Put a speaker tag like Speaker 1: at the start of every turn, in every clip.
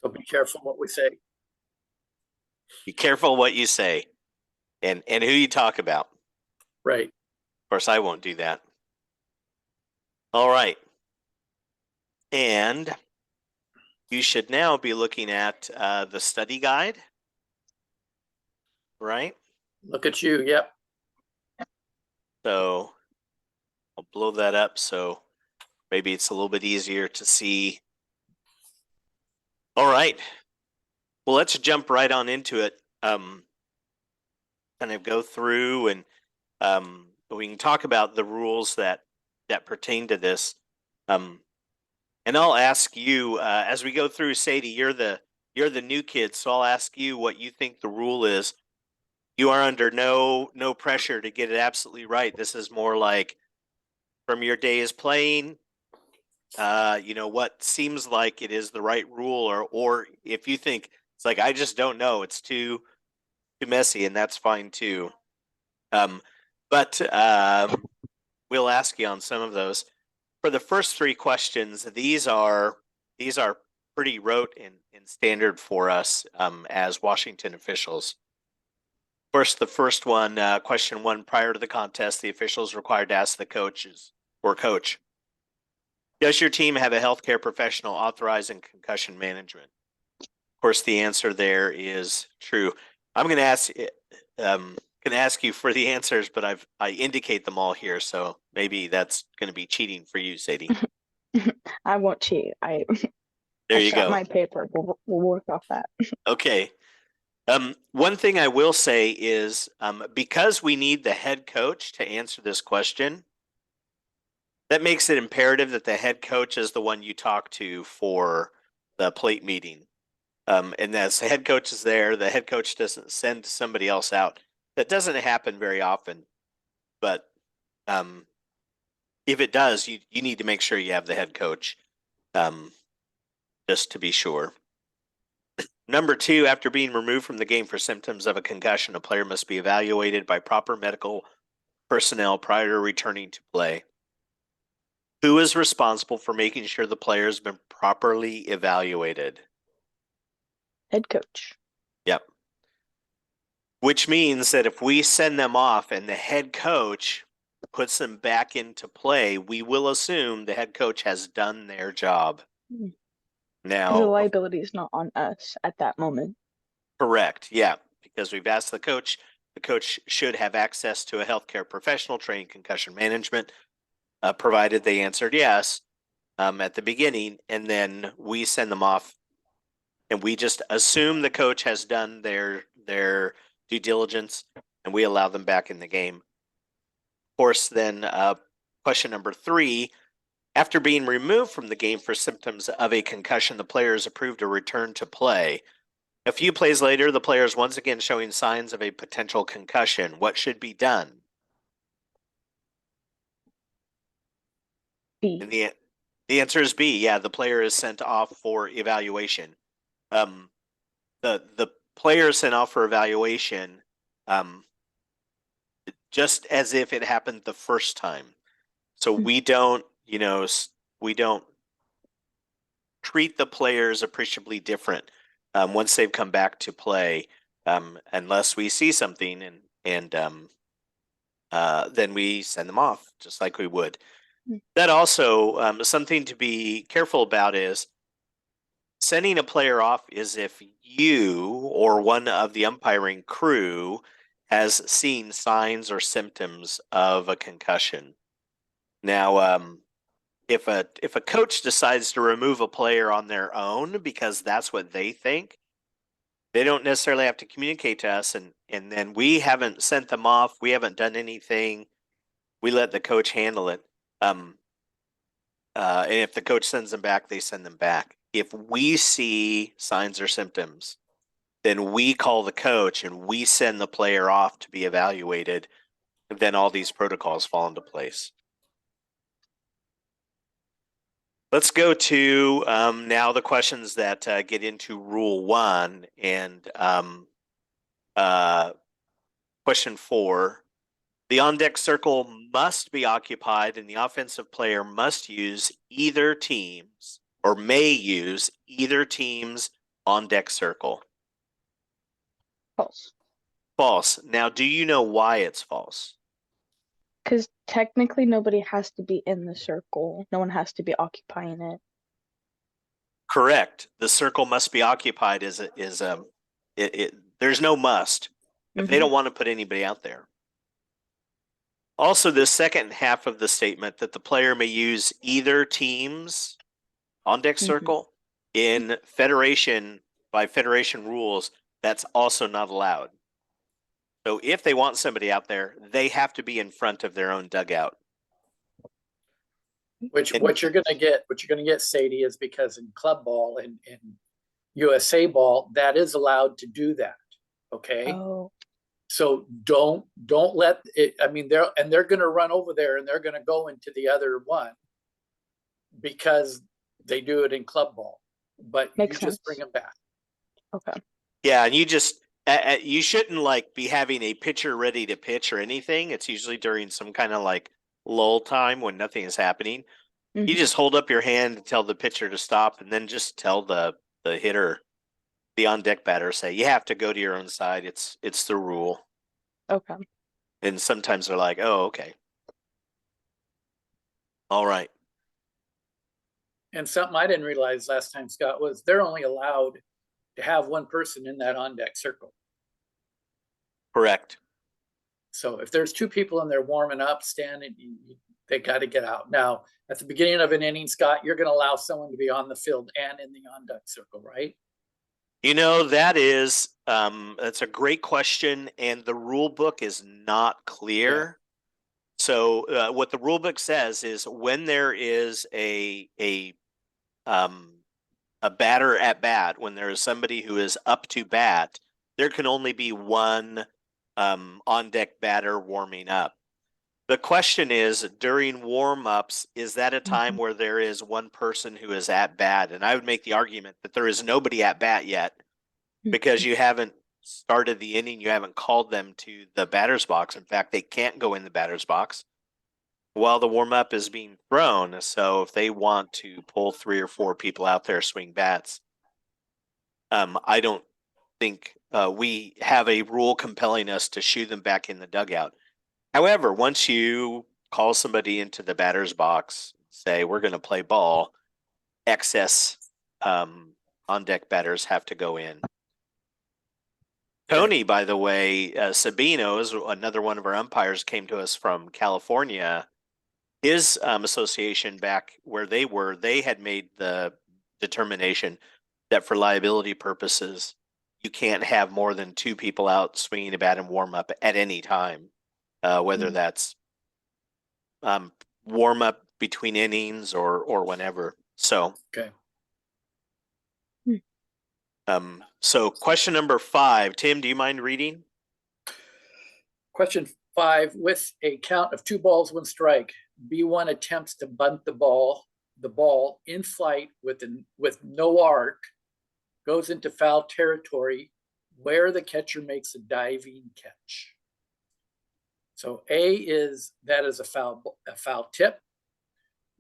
Speaker 1: So be careful what we say.
Speaker 2: Be careful what you say and who you talk about.
Speaker 1: Right.
Speaker 2: Of course, I won't do that. All right. And you should now be looking at the study guide, right?
Speaker 1: Look at you. Yep.
Speaker 2: So I'll blow that up so maybe it's a little bit easier to see. All right. Well, let's jump right on into it. Kind of go through and we can talk about the rules that pertain to this. And I'll ask you as we go through, Sadie, you're the new kid, so I'll ask you what you think the rule is. You are under no pressure to get it absolutely right. This is more like from your days playing, what seems like it is the right rule, or if you think it's like I just don't know, it's too messy, and that's fine too. But we'll ask you on some of those. For the first three questions, these are pretty rote and standard for us as Washington officials. First, the first one, question one, prior to the contest, the officials required to ask the coach, does your team have a healthcare professional authorized in concussion management? Of course, the answer there is true. I'm going to ask you for the answers, but I indicate them all here, so maybe that's going to be cheating for you, Sadie.
Speaker 3: I won't cheat.
Speaker 2: There you go.
Speaker 3: My paper. We'll work off that.
Speaker 2: Okay. One thing I will say is because we need the head coach to answer this question, that makes it imperative that the head coach is the one you talk to for the plate meeting. And as the head coach is there, the head coach doesn't send somebody else out. That doesn't happen very often, but if it does, you need to make sure you have the head coach, just to be sure. Number two, after being removed from the game for symptoms of a concussion, a player must be evaluated by proper medical personnel prior to returning to play. Who is responsible for making sure the player has been properly evaluated?
Speaker 3: Head coach.
Speaker 2: Yep. Which means that if we send them off and the head coach puts them back into play, we will assume the head coach has done their job. Now,
Speaker 3: the liability is not on us at that moment.
Speaker 2: Correct. Yeah, because we've asked the coach. The coach should have access to a healthcare professional trained in concussion management, provided they answered yes at the beginning, and then we send them off, and we just assume the coach has done their due diligence, and we allow them back in the game. Of course, then question number three. After being removed from the game for symptoms of a concussion, the player is approved to return to play. A few plays later, the player is once again showing signs of a potential concussion. What should be done?
Speaker 3: B.
Speaker 2: And the answer is B. Yeah, the player is sent off for evaluation. The player is sent off for evaluation just as if it happened the first time. So we don't treat the players appreciably different once they've come back to play, unless we see something and then we send them off just like we would. That also something to be careful about is sending a player off is if you or one of the umpiring crew has seen signs or symptoms of a concussion. Now, if a coach decides to remove a player on their own because that's what they think, they don't necessarily have to communicate to us, and then we haven't sent them off. We haven't done anything. We let the coach handle it. And if the coach sends them back, they send them back. If we see signs or symptoms, then we call the coach and we send the player off to be evaluated. Then all these protocols fall into place. Let's go to now the questions that get into Rule 1 and question 4. The on-deck circle must be occupied and the offensive player must use either team's or may use either team's on deck circle?
Speaker 3: False.
Speaker 2: False. Now, do you know why it's false?
Speaker 3: Because technically nobody has to be in the circle. No one has to be occupying it.
Speaker 2: Correct. The circle must be occupied there's no must if they don't want to put anybody out there. Also, the second half of the statement that the player may use either team's on deck circle in federation by federation rules, that's also not allowed. So if they want somebody out there, they have to be in front of their own dugout.
Speaker 1: What you're gonna get, Sadie, is because in club ball and in USA ball, that is allowed to do that. Okay.
Speaker 3: Oh,
Speaker 1: So don't let it, I mean, they're gonna run over there and they're gonna go into the other one because they do it in club ball, but you
Speaker 3: Makes
Speaker 1: just bring
Speaker 3: sense.
Speaker 1: them back.
Speaker 3: okay.
Speaker 2: Yeah, and you shouldn't like be having a pitcher ready to pitch or anything. It's usually during some kind of like lull time when nothing is happening. You just hold up your hand and tell the pitcher to stop, and then just tell the hitter, the on deck batter, say you have to go to your own side. It's the rule.
Speaker 3: Okay.
Speaker 2: And sometimes they're like, oh, okay. All right.
Speaker 1: And something I didn't realize last time, Scott, was they're only allowed to have one person in that on deck circle.
Speaker 2: Correct.
Speaker 1: So if there's two people and they're warming up, standing, they got to get out. Now, at the beginning of an inning, Scott, you're going to allow someone to be on the field and in the on deck circle, right?
Speaker 2: You know, that's a great question, and the rule book is not clear.
Speaker 1: Yeah.
Speaker 2: So what the rule book says is when there is a batter at bat, when there is somebody who is up to bat, there can only be one on deck batter warming up. The question is, during warm-ups, is that a time where there is one person who is at bat? And I would make the argument that there is nobody at bat yet because you haven't started the inning, you haven't called them to the batter's box. In fact, they can't go in the batter's box while the warm-up is being thrown. So if they want to pull 3 or 4 people out there swing bats, I don't think we have a rule compelling us to shoo them back in the dugout. However, once you call somebody into the batter's box, say we're going to play ball, excess on-deck batters have to go in. Tony, by the way, Sabino is another one of our umpires, came to us from California. His association back where they had made the determination that for liability purposes, you can't have more than 2 people out swinging a bat and warm up at any time. Whether that's warm up between innings or whenever. So
Speaker 1: okay.
Speaker 2: So question number 5, Tim, do you mind reading?
Speaker 1: Question 5, with a count of 2 balls, 1 strike, B1 attempts to bunt the ball in flight with no arc, goes into foul territory where the catcher makes a diving catch. So A is that is a foul tip.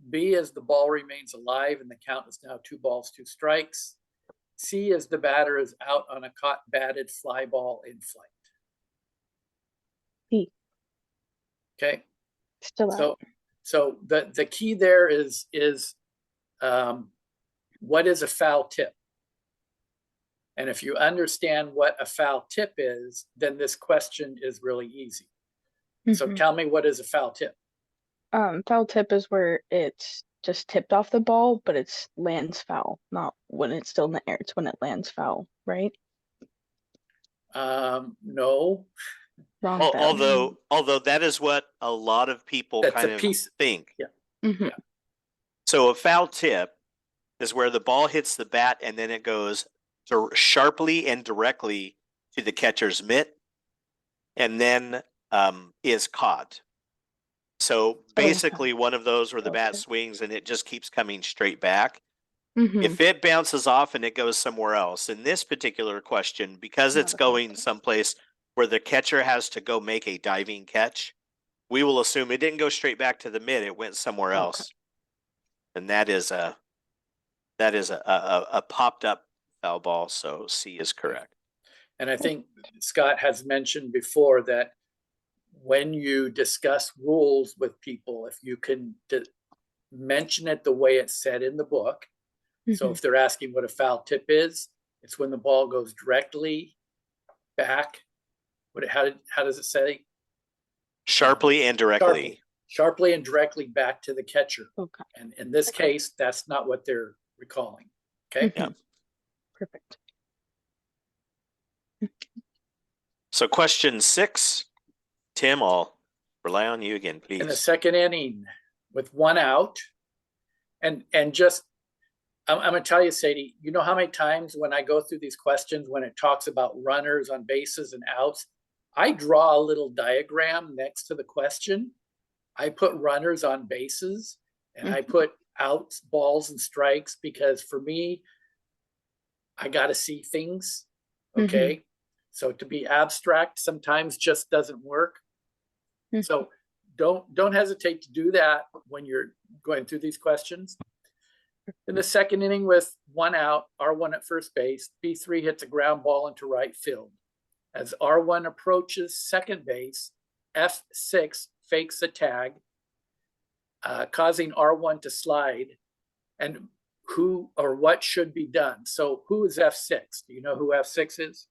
Speaker 1: B is the ball remains alive and the count is now 2 balls, 2 strikes. C is the batter is out on a caught batted fly ball in flight.
Speaker 3: B.
Speaker 1: Okay.
Speaker 3: Still out.
Speaker 1: So the key there is what is a foul tip? And if you understand what a foul tip is, then this question is really easy. So tell me, what is a foul tip?
Speaker 3: Foul tip is where it's just tipped off the ball, but it lands foul, not when it's still in the air. It's when it lands foul, right?
Speaker 1: No.
Speaker 3: Wrong.
Speaker 2: Although that is what a lot of people
Speaker 1: That's
Speaker 2: kind
Speaker 1: a
Speaker 2: of
Speaker 1: piece.
Speaker 2: think.
Speaker 1: Yeah.
Speaker 3: Yeah.
Speaker 2: So a foul tip is where the ball hits the bat and then it goes sharply and directly to the catcher's mitt and then is caught. So basically one of those where the bat swings and it just keeps coming straight back. If it bounces off and it goes somewhere else, in this particular question, because it's going someplace where the catcher has to go make a diving catch, we will assume it didn't go straight back to the mitt, it went somewhere else. And that is a popped up foul ball, so C is correct.
Speaker 1: And I think Scott has mentioned before that when you discuss rules with people, if you can mention it the way it's said in the book. So if they're asking what a foul tip is, it's when the ball goes directly back. How does it say?
Speaker 2: Sharply and directly.
Speaker 1: Sharply and directly back to the catcher.
Speaker 3: Okay.
Speaker 1: And in this case, that's not what they're recalling. Okay.
Speaker 2: Yeah.
Speaker 3: Perfect.
Speaker 2: So question 6, Tim, I'll rely on you again, please.
Speaker 1: In the second inning with 1 out, and just, I'm going to tell you, Sadie, you know how many times when I go through these questions, when it talks about runners on bases and outs, I draw a little diagram next to the question. I put runners on bases and I put outs, balls, and strikes, because for me, I got to see things. Okay. So to be abstract sometimes just doesn't work. So don't hesitate to do that when you're going through these questions. In the second inning with 1 out, R1 at first base, B3 hits a ground ball into right field. As R1 approaches second base, F6 fakes a tag, causing R1 to slide. And who or what should be done? So who is F6? Do you know who F6 is?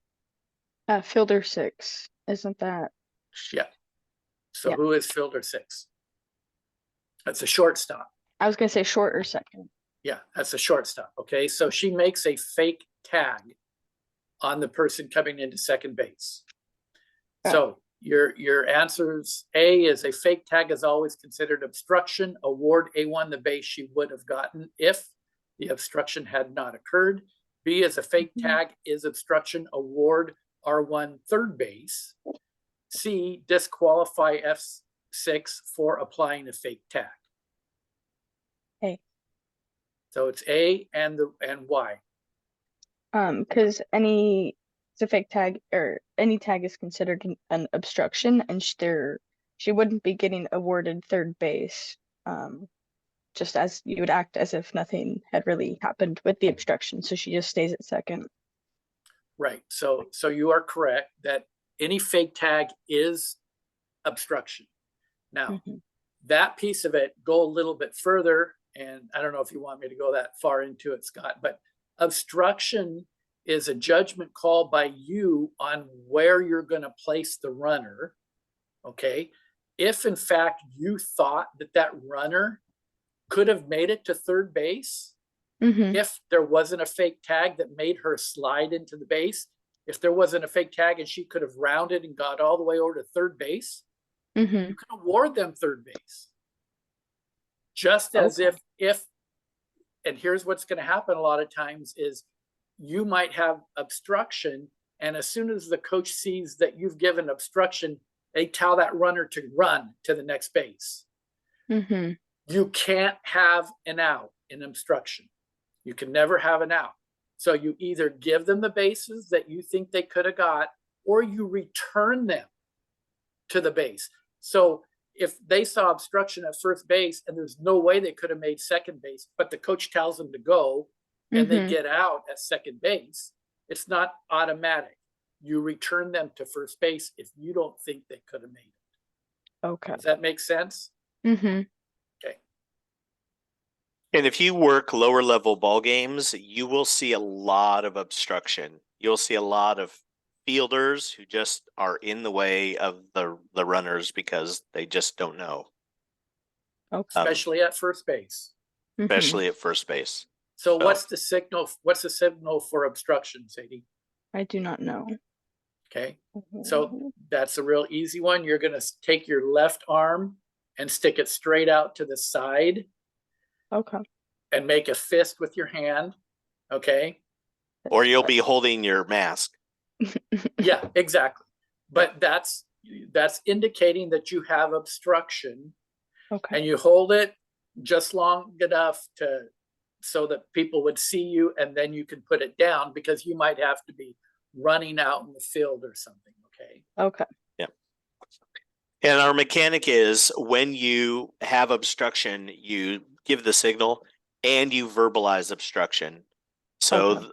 Speaker 3: Fielder 6, isn't that?
Speaker 1: Yeah. So
Speaker 3: Yeah.
Speaker 1: who is fielder 6? That's a shortstop.
Speaker 3: I was gonna say short or second.
Speaker 1: Yeah, that's a shortstop. Okay, so she makes a fake tag on the person coming into second base. So your answers: A is a fake tag is always considered obstruction. Award A1 the base she would have gotten if the obstruction had not occurred. B is a fake tag is obstruction. Award R1 third base. C, disqualify F6 for applying a fake tag.
Speaker 3: A.
Speaker 1: So it's A and Y.
Speaker 3: Because it's a fake tag, or any tag is considered an obstruction, and she wouldn't be getting awarded third base. Just as you would act as if nothing had really happened with the obstruction, so she just stays at second.
Speaker 1: Right. So you are correct that any fake tag is obstruction. Now, that piece of it, go a little bit further, and I don't know if you want me to go that far into it, Scott, but obstruction is a judgment call by you on where you're going to place the runner. Okay. If in fact you thought that runner could have made it to third base, if there wasn't a fake tag that made her slide into the base, if there wasn't a fake tag and she could have rounded and got all the way over to third base, you can award them third base. Just as if, and here's what's going to happen a lot of times is you might have obstruction, and as soon as the coach sees that you've given obstruction, they tell that runner to run to the next base. You can't have an out in obstruction. You can never have an out. So you either give them the bases that you think they could have got, or you return them to the base. So if they saw obstruction at first base and there's no way they could have made second base, but the coach tells them to go and they get out at second base, it's not automatic. You return them to first base if you don't think they could have made it.
Speaker 3: Okay.
Speaker 1: Does that make sense? Okay.
Speaker 2: And if you work lower level ball games, you will see a lot of obstruction. You'll see a lot of fielders who just are in the way of the runners because they just don't know.
Speaker 1: Especially at first base.
Speaker 2: Especially at first base.
Speaker 1: So what's the signal? What's the signal for obstruction, Sadie?
Speaker 3: I do not know.
Speaker 1: Okay. So that's a real easy one. You're going to take your left arm and stick it straight out to the side.
Speaker 3: Okay.
Speaker 1: And make a fist with your hand. Okay.
Speaker 2: Or you'll be holding your mask.
Speaker 1: Yeah, exactly. But that's indicating that you have obstruction.
Speaker 3: Okay.
Speaker 1: And you hold it just long enough so that people would see you, and then you can put it down because you might have to be running out in the field or something. Okay.
Speaker 3: Okay.
Speaker 2: Yeah. And our mechanic is when you have obstruction, you give the signal and you verbalize obstruction. So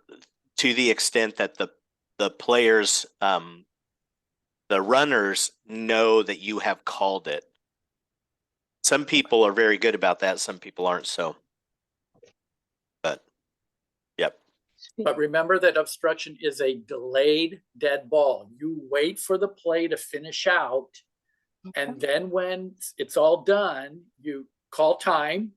Speaker 2: to the extent that the players, the runners know that you have called it. Some people are very good about that. Some people aren't so. But, yep.
Speaker 1: But remember that obstruction is a delayed dead ball. You wait for the play to finish out. And then when it's all done, you call time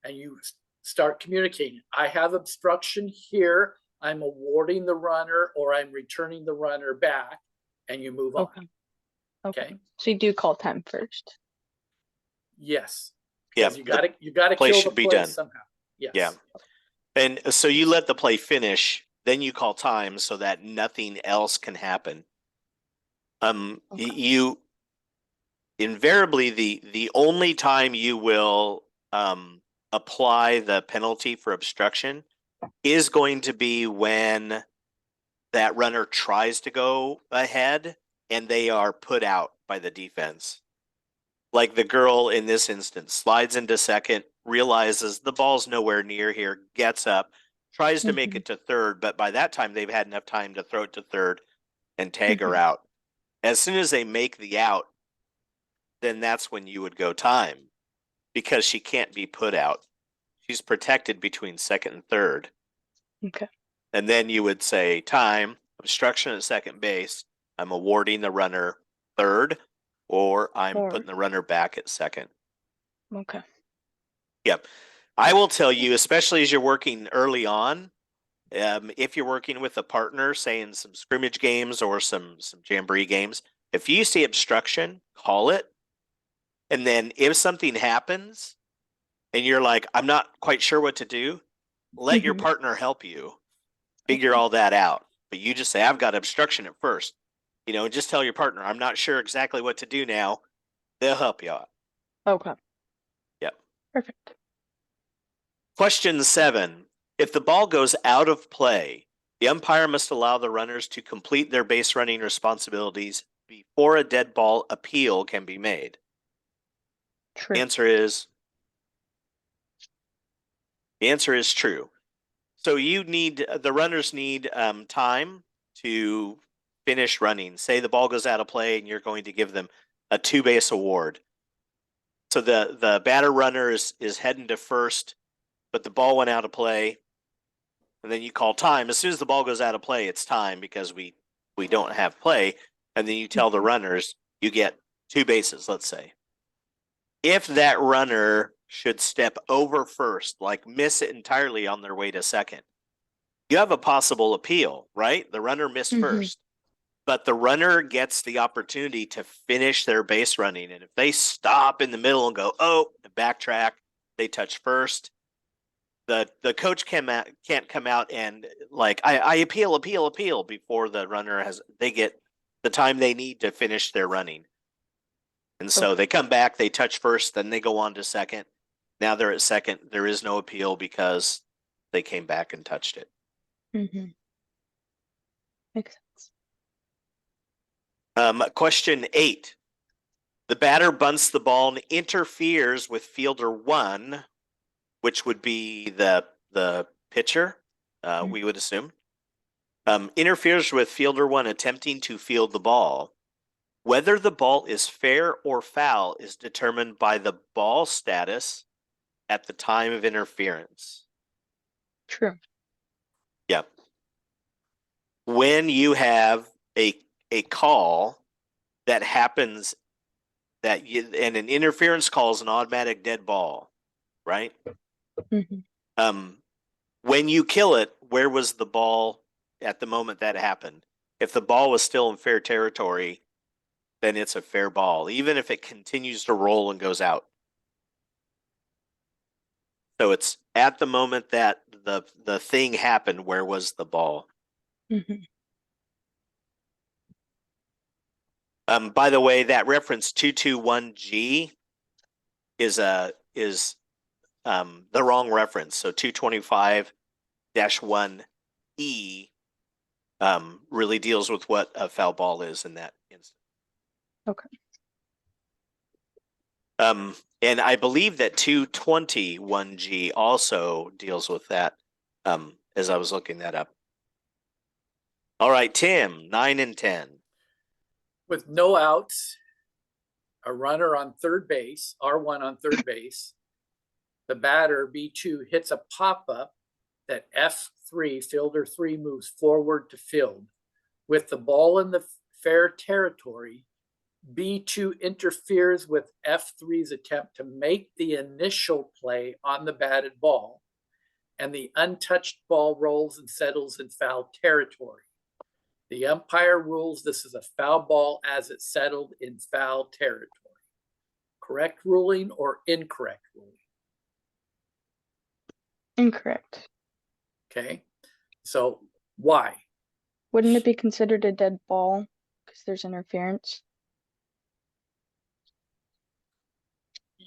Speaker 1: and you start communicating. I have obstruction here. I'm awarding the runner or I'm returning the runner back, and you move on. Okay.
Speaker 3: So you do call time first.
Speaker 1: Yes.
Speaker 2: Yeah.
Speaker 1: Because you gotta
Speaker 2: play
Speaker 1: kill the
Speaker 2: should be
Speaker 1: play
Speaker 2: done.
Speaker 1: somehow. Yes.
Speaker 2: Yeah. And so you let the play finish, then you call time so that nothing else can happen. You invariably the only time you will apply the penalty for obstruction is going to be when that runner tries to go ahead and they are put out by the defense. Like the girl in this instance slides into second, realizes the ball's nowhere near here, gets up, tries to make it to third, but by that time they've had enough time to throw it to third and tag her out. As soon as they make the out, then that's when you would go time, because she can't be put out. She's protected between second and third.
Speaker 3: Okay.
Speaker 2: And then you would say time, obstruction at second base. I'm awarding the runner third, or I'm putting the runner back at second.
Speaker 3: Okay.
Speaker 2: Yep. I will tell you, especially as you're working early on, if you're working with a partner, say in some scrimmage games or some jamboree games, if you see obstruction, call it. And then if something happens and you're like, I'm not quite sure what to do, let your partner help you figure all that out. But you just say, I've got obstruction at first. You know, just tell your partner, I'm not sure exactly what to do now. They'll help you out.
Speaker 3: Okay.
Speaker 2: Yep.
Speaker 3: Perfect.
Speaker 2: Question 7. If the ball goes out of play, the umpire must allow the runners to complete their base running responsibilities before a dead ball appeal can be made.
Speaker 3: True.
Speaker 2: The answer is true. So the runners need time to finish running. Say the ball goes out of play and you're going to give them a 2-base award. So the batter runner is heading to first, but the ball went out of play. And then you call time. As soon as the ball goes out of play, it's time because we don't have play. And then you tell the runners, you get 2 bases, let's say. If that runner should step over first, like miss it entirely on their way to second, you have a possible appeal, right? The runner missed first, but the runner gets the opportunity to finish their base running. And if they stop in the middle and go, backtrack, they touch first, the coach can't come out and like, I appeal before the runner they get the time they need to finish their running. And so they come back, they touch first, then they go on to second. Now they're at second. There is no appeal because they came back and touched it.
Speaker 3: Makes sense.
Speaker 2: Question 8. The batter bunts the ball and interferes with fielder 1, which would be the pitcher, we would assume. Interferes with fielder 1 attempting to field the ball. Whether the ball is fair or foul is determined by the ball status at the time of interference.
Speaker 3: True.
Speaker 2: Yep. When you have a call that happens and an interference call is an automatic dead ball, right? When you kill it, where was the ball at the moment that happened? If the ball was still in fair territory, then it's a fair ball, even if it continues to roll and goes out. So it's at the moment that the thing happened, where was the ball? By the way, that reference 221G is the wrong reference. So 225-1E really deals with what a foul ball is in that instance.
Speaker 3: Okay.
Speaker 2: And I believe that 221G also deals with that, as I was looking that up. All right, Tim, 9 and 10.
Speaker 1: With no outs, a runner on third base, R1 on third base, the batter, B2, hits a pop-up that F3, fielder 3, moves forward to field. With the ball in the fair territory, B2 interferes with F3's attempt to make the initial play on the batted ball, and the untouched ball rolls and settles in foul territory. The umpire rules this is a foul ball as it settled in foul territory. Correct ruling or incorrect ruling?
Speaker 3: Incorrect.
Speaker 1: Okay, so why?
Speaker 3: Wouldn't it be considered a dead ball because there's interference?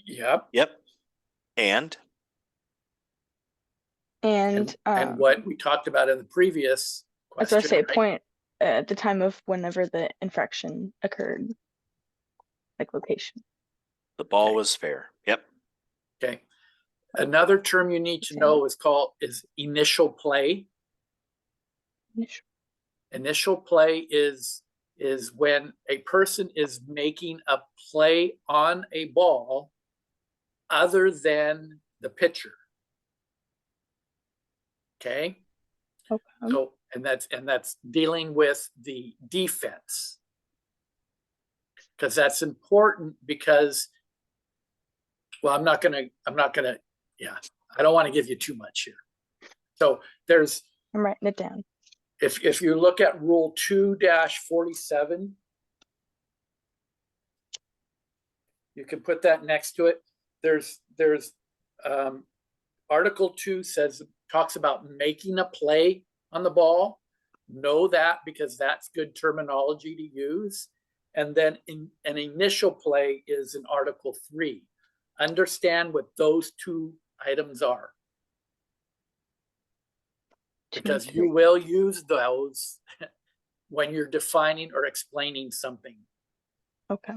Speaker 1: Yep.
Speaker 2: Yep. And
Speaker 3: And
Speaker 1: what we talked about in the previous
Speaker 3: I was going to
Speaker 1: question,
Speaker 3: say
Speaker 1: right?
Speaker 3: point at the time of whenever the infraction occurred, like location.
Speaker 2: the ball
Speaker 1: Okay.
Speaker 2: was fair. Yep.
Speaker 1: Okay. Another term you need to know is initial play. Initial play is when a person is making a play on a ball other than the pitcher. Okay.
Speaker 3: Okay.
Speaker 1: So and that's dealing with the defense. Because that's important because well, I'm not gonna yeah, I don't want to give you too much here. So there's
Speaker 3: I'm writing it down.
Speaker 1: if you look at rule 2-47, you can put that next to it. There's article 2 talks about making a play on the ball. Know that because that's good terminology to use. And then an initial play is in article 3. Understand what those two items are, because you will use those when you're defining or explaining something.
Speaker 3: Okay.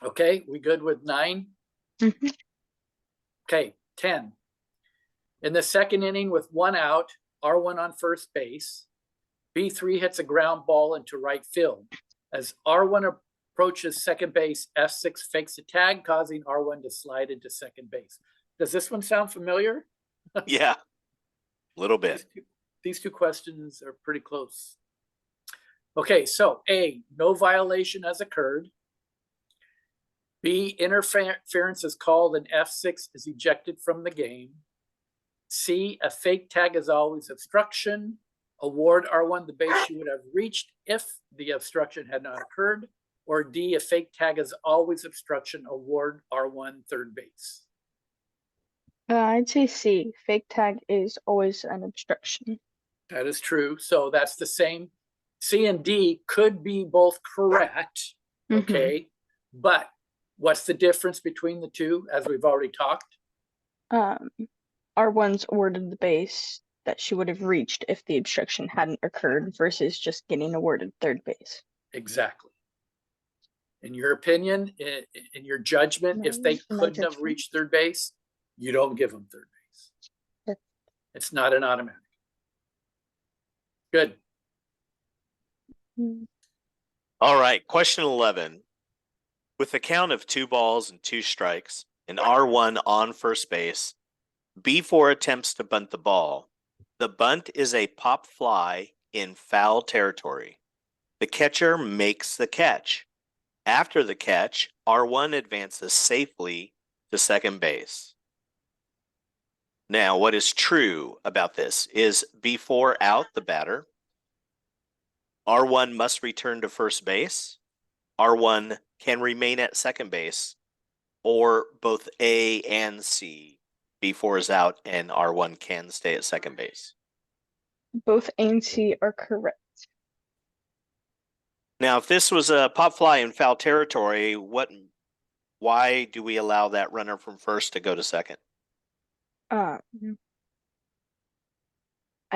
Speaker 1: Okay, we good with 9?
Speaker 3: Mm-hmm.
Speaker 1: Okay, 10. In the second inning with 1 out, R1 on first base, B3 hits a ground ball into right field. As R1 approaches second base, F6 fakes a tag, causing R1 to slide into second base. Does this one sound familiar?
Speaker 2: Yeah. A little bit.
Speaker 1: These two questions are pretty close. Okay, so A, no violation has occurred. B, interference is called and F6 is ejected from the game. C, a fake tag is always obstruction. Award R1 the base you would have reached if the obstruction had not occurred. Or D, a fake tag is always obstruction. Award R1 third base.
Speaker 3: I'd say C. Fake tag is always an obstruction.
Speaker 1: That is true. So that's the same. C and D could be both correct. Okay. But what's the difference between the two, as we've already talked?
Speaker 3: R1's awarded the base that she would have reached if the obstruction hadn't occurred versus just getting awarded third base.
Speaker 1: Exactly. In your opinion, in your judgment, if they couldn't have reached third base, you don't give them third base.
Speaker 3: Sure.
Speaker 1: It's not an automatic. Good.
Speaker 2: All right, question 11. With a count of 2 balls and 2 strikes, and R1 on first base, B4 attempts to bunt the ball. The bunt is a pop fly in foul territory. The catcher makes the catch. After the catch, R1 advances safely to second base. Now, what is true about this is B4 out, the batter. R1 must return to first base. R1 can remain at second base, or both A and C. B4 is out and R1 can stay at second base.
Speaker 3: Both A and C are correct.
Speaker 2: Now, if this was a pop fly in foul territory, why do we allow that runner from first to go to second?
Speaker 3: I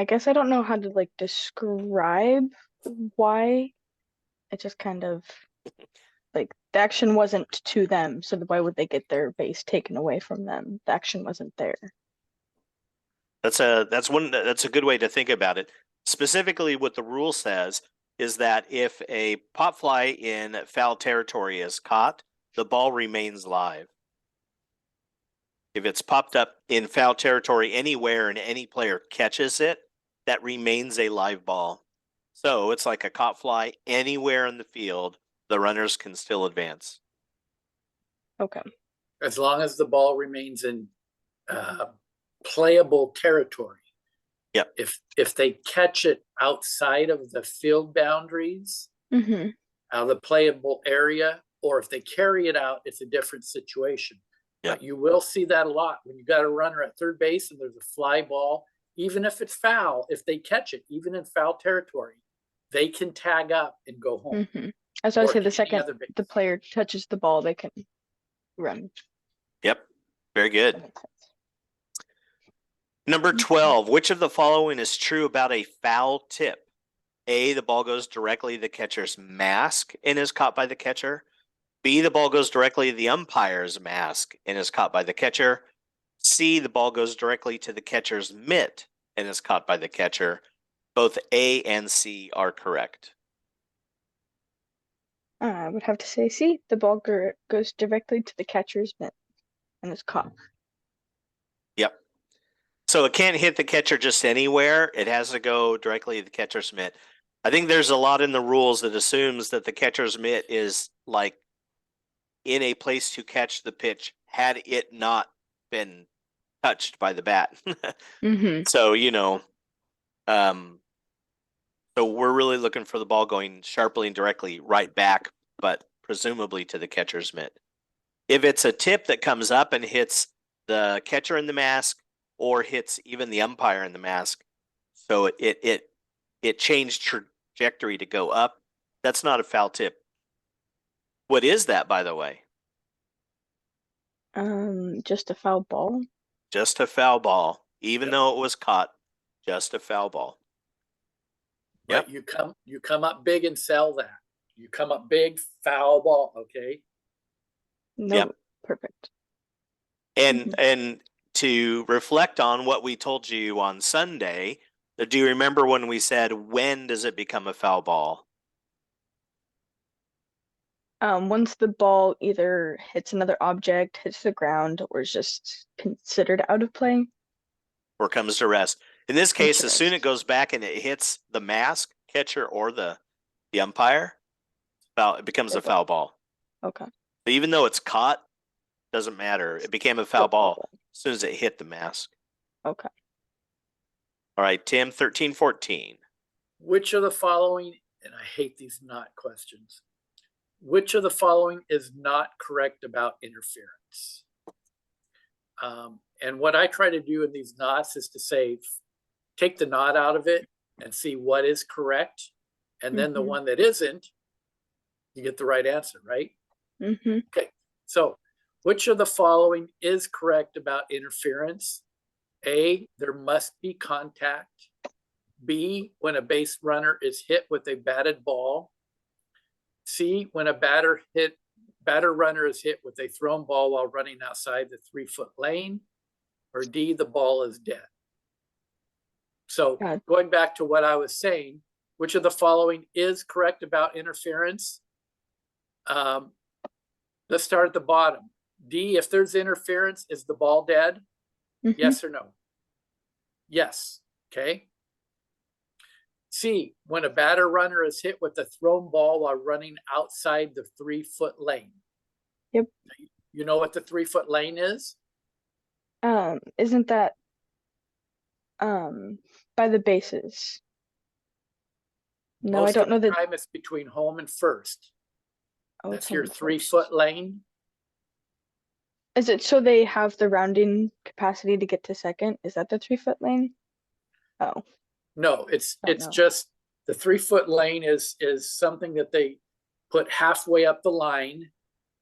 Speaker 3: guess I don't know how to like describe why. It just kind of like the action wasn't to them, so why would they get their base taken away from them? The action wasn't there.
Speaker 2: That's a good way to think about it. Specifically, what the rule says is that if a pop fly in foul territory is caught, the ball remains live. If it's popped up in foul territory anywhere and any player catches it, that remains a live ball. So it's like a caught fly anywhere in the field, the runners can still advance.
Speaker 3: Okay.
Speaker 1: As long as the ball remains in playable territory.
Speaker 2: Yep.
Speaker 1: If they catch it outside of the field boundaries,
Speaker 3: Mm-hmm.
Speaker 1: out of the playable area, or if they carry it out, it's a different situation.
Speaker 2: Yep.
Speaker 1: But you will see that a lot when you got a runner at third base and there's a fly ball, even if it's foul, if they catch it, even in foul territory, they can tag up and go home.
Speaker 3: Mm-hmm. As I
Speaker 1: Or
Speaker 3: say, the
Speaker 1: any
Speaker 3: second
Speaker 1: other base.
Speaker 3: the player touches the ball, they can run.
Speaker 2: Yep. Very good.
Speaker 3: That makes sense.
Speaker 2: Number
Speaker 3: Okay.
Speaker 2: 12, which of the following is true about a foul tip? A, the ball goes directly to the catcher's mask and is caught by the catcher. B, the ball goes directly to the umpire's mask and is caught by the catcher. C, the ball goes directly to the catcher's mitt and is caught by the catcher. Both A and C are correct.
Speaker 3: I would have to say C. The ball goes directly to the catcher's mitt and is caught.
Speaker 2: Yep. So it can't hit the catcher just anywhere. It has to go directly to the catcher's mitt. I think there's a lot in the rules that assumes that the catcher's mitt is like in a place to catch the pitch had it not been touched by the bat.
Speaker 3: Mm-hmm.
Speaker 2: So, so we're really looking for the ball going sharply and directly right back, but presumably to the catcher's mitt. If it's a tip that comes up and hits the catcher in the mask or hits even the umpire in the mask, so it changed trajectory to go up, that's not a foul tip. What is that, by the way?
Speaker 3: Just a foul ball.
Speaker 2: Just a foul ball, even
Speaker 1: Yep.
Speaker 2: though it was caught, just a foul ball.
Speaker 1: But you come up big and sell that. You come up big, foul ball, okay?
Speaker 3: No,
Speaker 2: Yep.
Speaker 3: perfect.
Speaker 2: And to reflect on what we told you on Sunday, do you remember when we said, when does it become a foul ball?
Speaker 3: Once the ball either hits another object, hits the ground, or is just considered out of play.
Speaker 2: Or comes to rest. In this
Speaker 3: Comes
Speaker 2: case,
Speaker 3: to
Speaker 2: as soon as
Speaker 3: rest.
Speaker 2: it goes back and it hits the mask, catcher, or the umpire, it becomes a foul ball.
Speaker 3: Okay.
Speaker 2: But even though it's caught, doesn't matter. It became a foul ball as soon as it hit the mask.
Speaker 3: Okay.
Speaker 2: All right, Tim, 13-14.
Speaker 1: Which of the following, and I hate these not questions, which of the following is not correct about interference? And what I try to do in these knots is to say, take the knot out of it and see what is correct. And then the
Speaker 3: Mhm.
Speaker 1: one that isn't, you get the right answer, right?
Speaker 3: Mm-hmm.
Speaker 1: Okay, so which of the following is correct about interference? A, there must be contact. B, when a base runner is hit with a batted ball. C, when a batter runner is hit with a thrown ball while running outside the 3-foot lane. Or D, the ball is dead. So going back to what I was saying, which of the following is correct about interference? Let's start at the bottom. D, if there's interference, is the ball dead?
Speaker 3: Mm-hmm.
Speaker 1: Yes or no? Yes. Okay. C, when a batter runner is hit with a thrown ball while running outside the 3-foot lane.
Speaker 3: Yep.
Speaker 1: You know what the 3-foot lane is?
Speaker 3: Isn't that by the bases? No,
Speaker 1: Most
Speaker 3: I don't
Speaker 1: of
Speaker 3: know
Speaker 1: the
Speaker 3: that.
Speaker 1: time it's between home and first.
Speaker 3: Oh,
Speaker 1: That's
Speaker 3: it's
Speaker 1: your
Speaker 3: home first.
Speaker 1: 3-foot lane.
Speaker 3: Is it so they have the rounding capacity to get to second? Is that the 3-foot lane? Oh,
Speaker 1: No, it's
Speaker 3: no.
Speaker 1: just the 3-foot lane is something that they put halfway up the line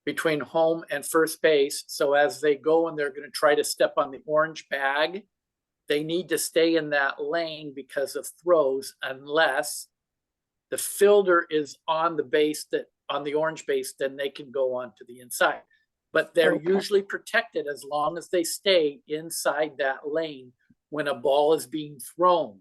Speaker 1: between home and first base. So as they go and they're going to try to step on the orange bag, they need to stay in that lane because of throws, unless the fielder is on the base on the orange base, then they can go on to the inside. But they're usually protected as long as they stay inside that lane when a ball is being thrown.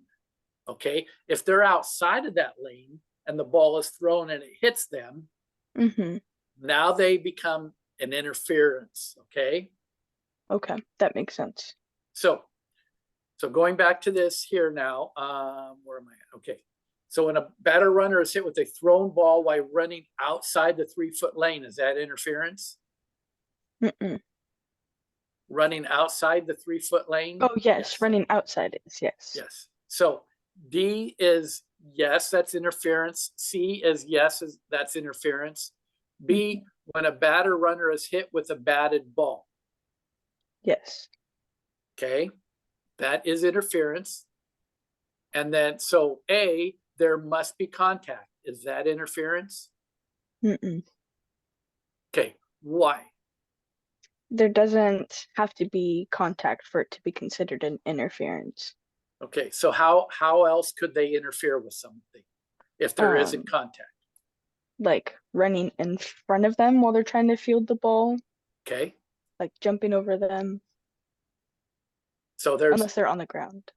Speaker 1: Okay, if they're outside of that lane and the ball is thrown and it hits them,
Speaker 3: Mm-hmm.
Speaker 1: now they become an interference. Okay,
Speaker 3: Okay, that makes sense.
Speaker 1: so going back to this here now, where am I at? Okay, so when a batter runner is hit with a thrown ball while running outside the 3-foot lane, is that interference?
Speaker 3: Mm-mm.
Speaker 1: Running outside the 3-foot lane?
Speaker 3: Oh, yes, running outside is yes.
Speaker 1: Yes. So D is yes, that's interference. C is yes, that's interference. B, when a batter runner is hit with a batted ball.
Speaker 3: Yes.
Speaker 1: Okay, that is interference. And then, so A, there must be contact. Is that interference?
Speaker 3: Mm-mm.
Speaker 1: Okay, why?
Speaker 3: There doesn't have to be contact for it to be considered an interference.
Speaker 1: Okay, so how else could they interfere with something if there isn't contact?
Speaker 3: Like running in front of them while they're trying to field the ball,
Speaker 1: Okay,
Speaker 3: like jumping over them,
Speaker 1: so there's,
Speaker 3: unless they're on the ground.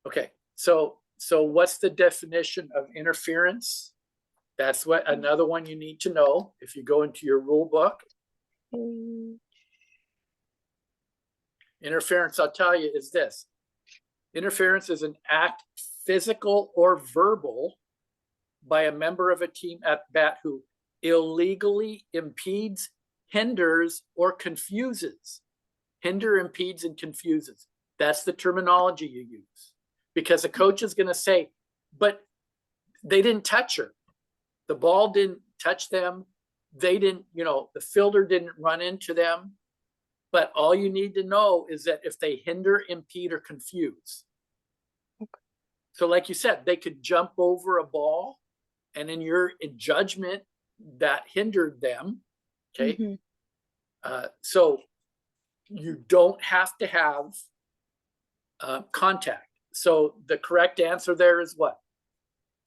Speaker 1: okay, so what's the definition of interference? That's what another one you need to know if you go into your rule book. Interference, I'll tell you, is this. Interference is an act, physical or verbal, by a member of a team at bat who illegally impedes, hinders, or confuses. Hinder, impedes, and confuses. That's the terminology you use. Because a coach is going to say, but they didn't touch her. The ball didn't touch them. They didn't, the fielder didn't run into them. But all you need to know is that if they hinder, impede, or confuse. So like you said, they could jump over a ball and in your judgment that hindered them. Okay.
Speaker 3: Mm-hmm.
Speaker 1: So you don't have to have contact. So the correct answer there is what?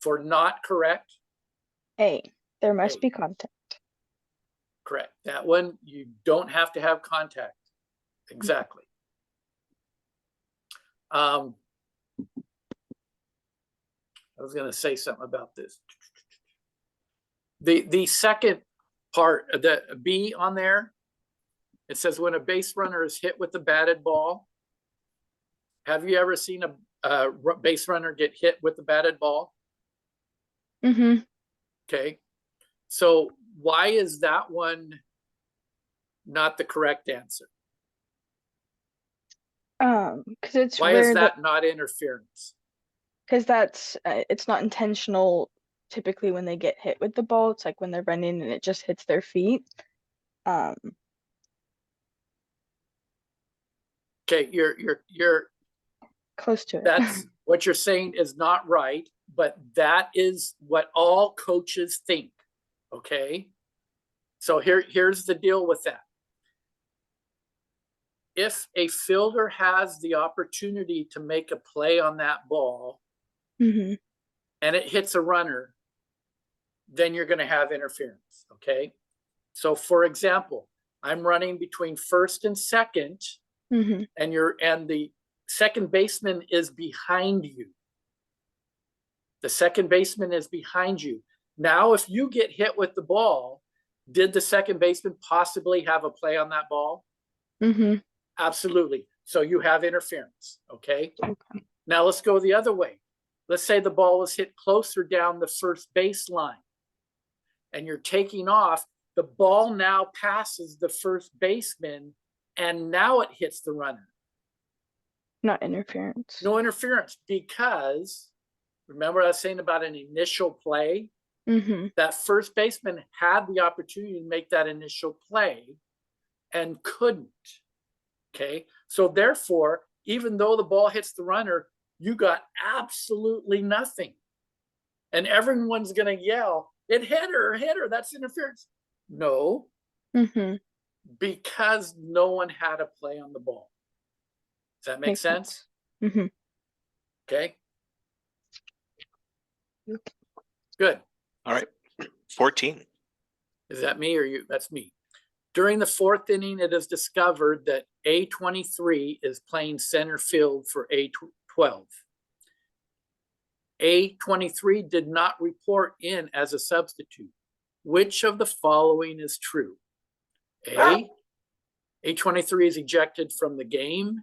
Speaker 1: For not correct?
Speaker 3: A, there must be contact.
Speaker 1: Correct. That one, you don't have to have contact. Exactly. I was going to say something about this. The second part, the B on there, it says when a base runner is hit with the batted ball. Have you ever seen a base runner get hit with the batted ball?
Speaker 3: Mm-hmm.
Speaker 1: Okay. So why is that one not the correct answer?
Speaker 3: Because it's
Speaker 1: why
Speaker 3: where
Speaker 1: is that not interference?
Speaker 3: because that's it's not intentional. Typically, when they get hit with the ball, it's like when they're running and it just hits their feet.
Speaker 1: Okay, you're
Speaker 3: Close to it.
Speaker 1: that's what you're saying is not right, but that is what all coaches think. Okay, so here's the deal with that. If a fielder has the opportunity to make a play on that ball,
Speaker 3: Mm-hmm.
Speaker 1: and it hits a runner, then you're going to have interference. Okay, so for example, I'm running between first and second,
Speaker 3: Mm-hmm.
Speaker 1: and the second baseman is behind you. The second baseman is behind you. Now, if you get hit with the ball, did the second baseman possibly have a play on that ball?
Speaker 3: Mm-hmm.
Speaker 1: Absolutely. So you have interference. Okay. Now let's go the other way. Let's say the ball was hit closer down the first baseline and you're taking off. The ball now passes the first baseman and now it hits the runner.
Speaker 3: Not interference.
Speaker 1: No interference, because remember I was saying about an initial play?
Speaker 3: Mm-hmm.
Speaker 1: That first baseman had the opportunity to make that initial play and couldn't. Okay, so therefore, even though the ball hits the runner, you got absolutely nothing. And everyone's going to yell, it hit her, that's interference. No,
Speaker 3: Mm-hmm.
Speaker 1: because no one had a play on the ball. Does that make sense?
Speaker 3: Mm-hmm.
Speaker 1: Okay. Good.
Speaker 2: All right. 14.
Speaker 1: Is that me or you? That's me. During the fourth inning, it is discovered that A23 is playing center field for A12. A23 did not report in as a substitute. Which of the following is true? A, A23 is ejected from the game.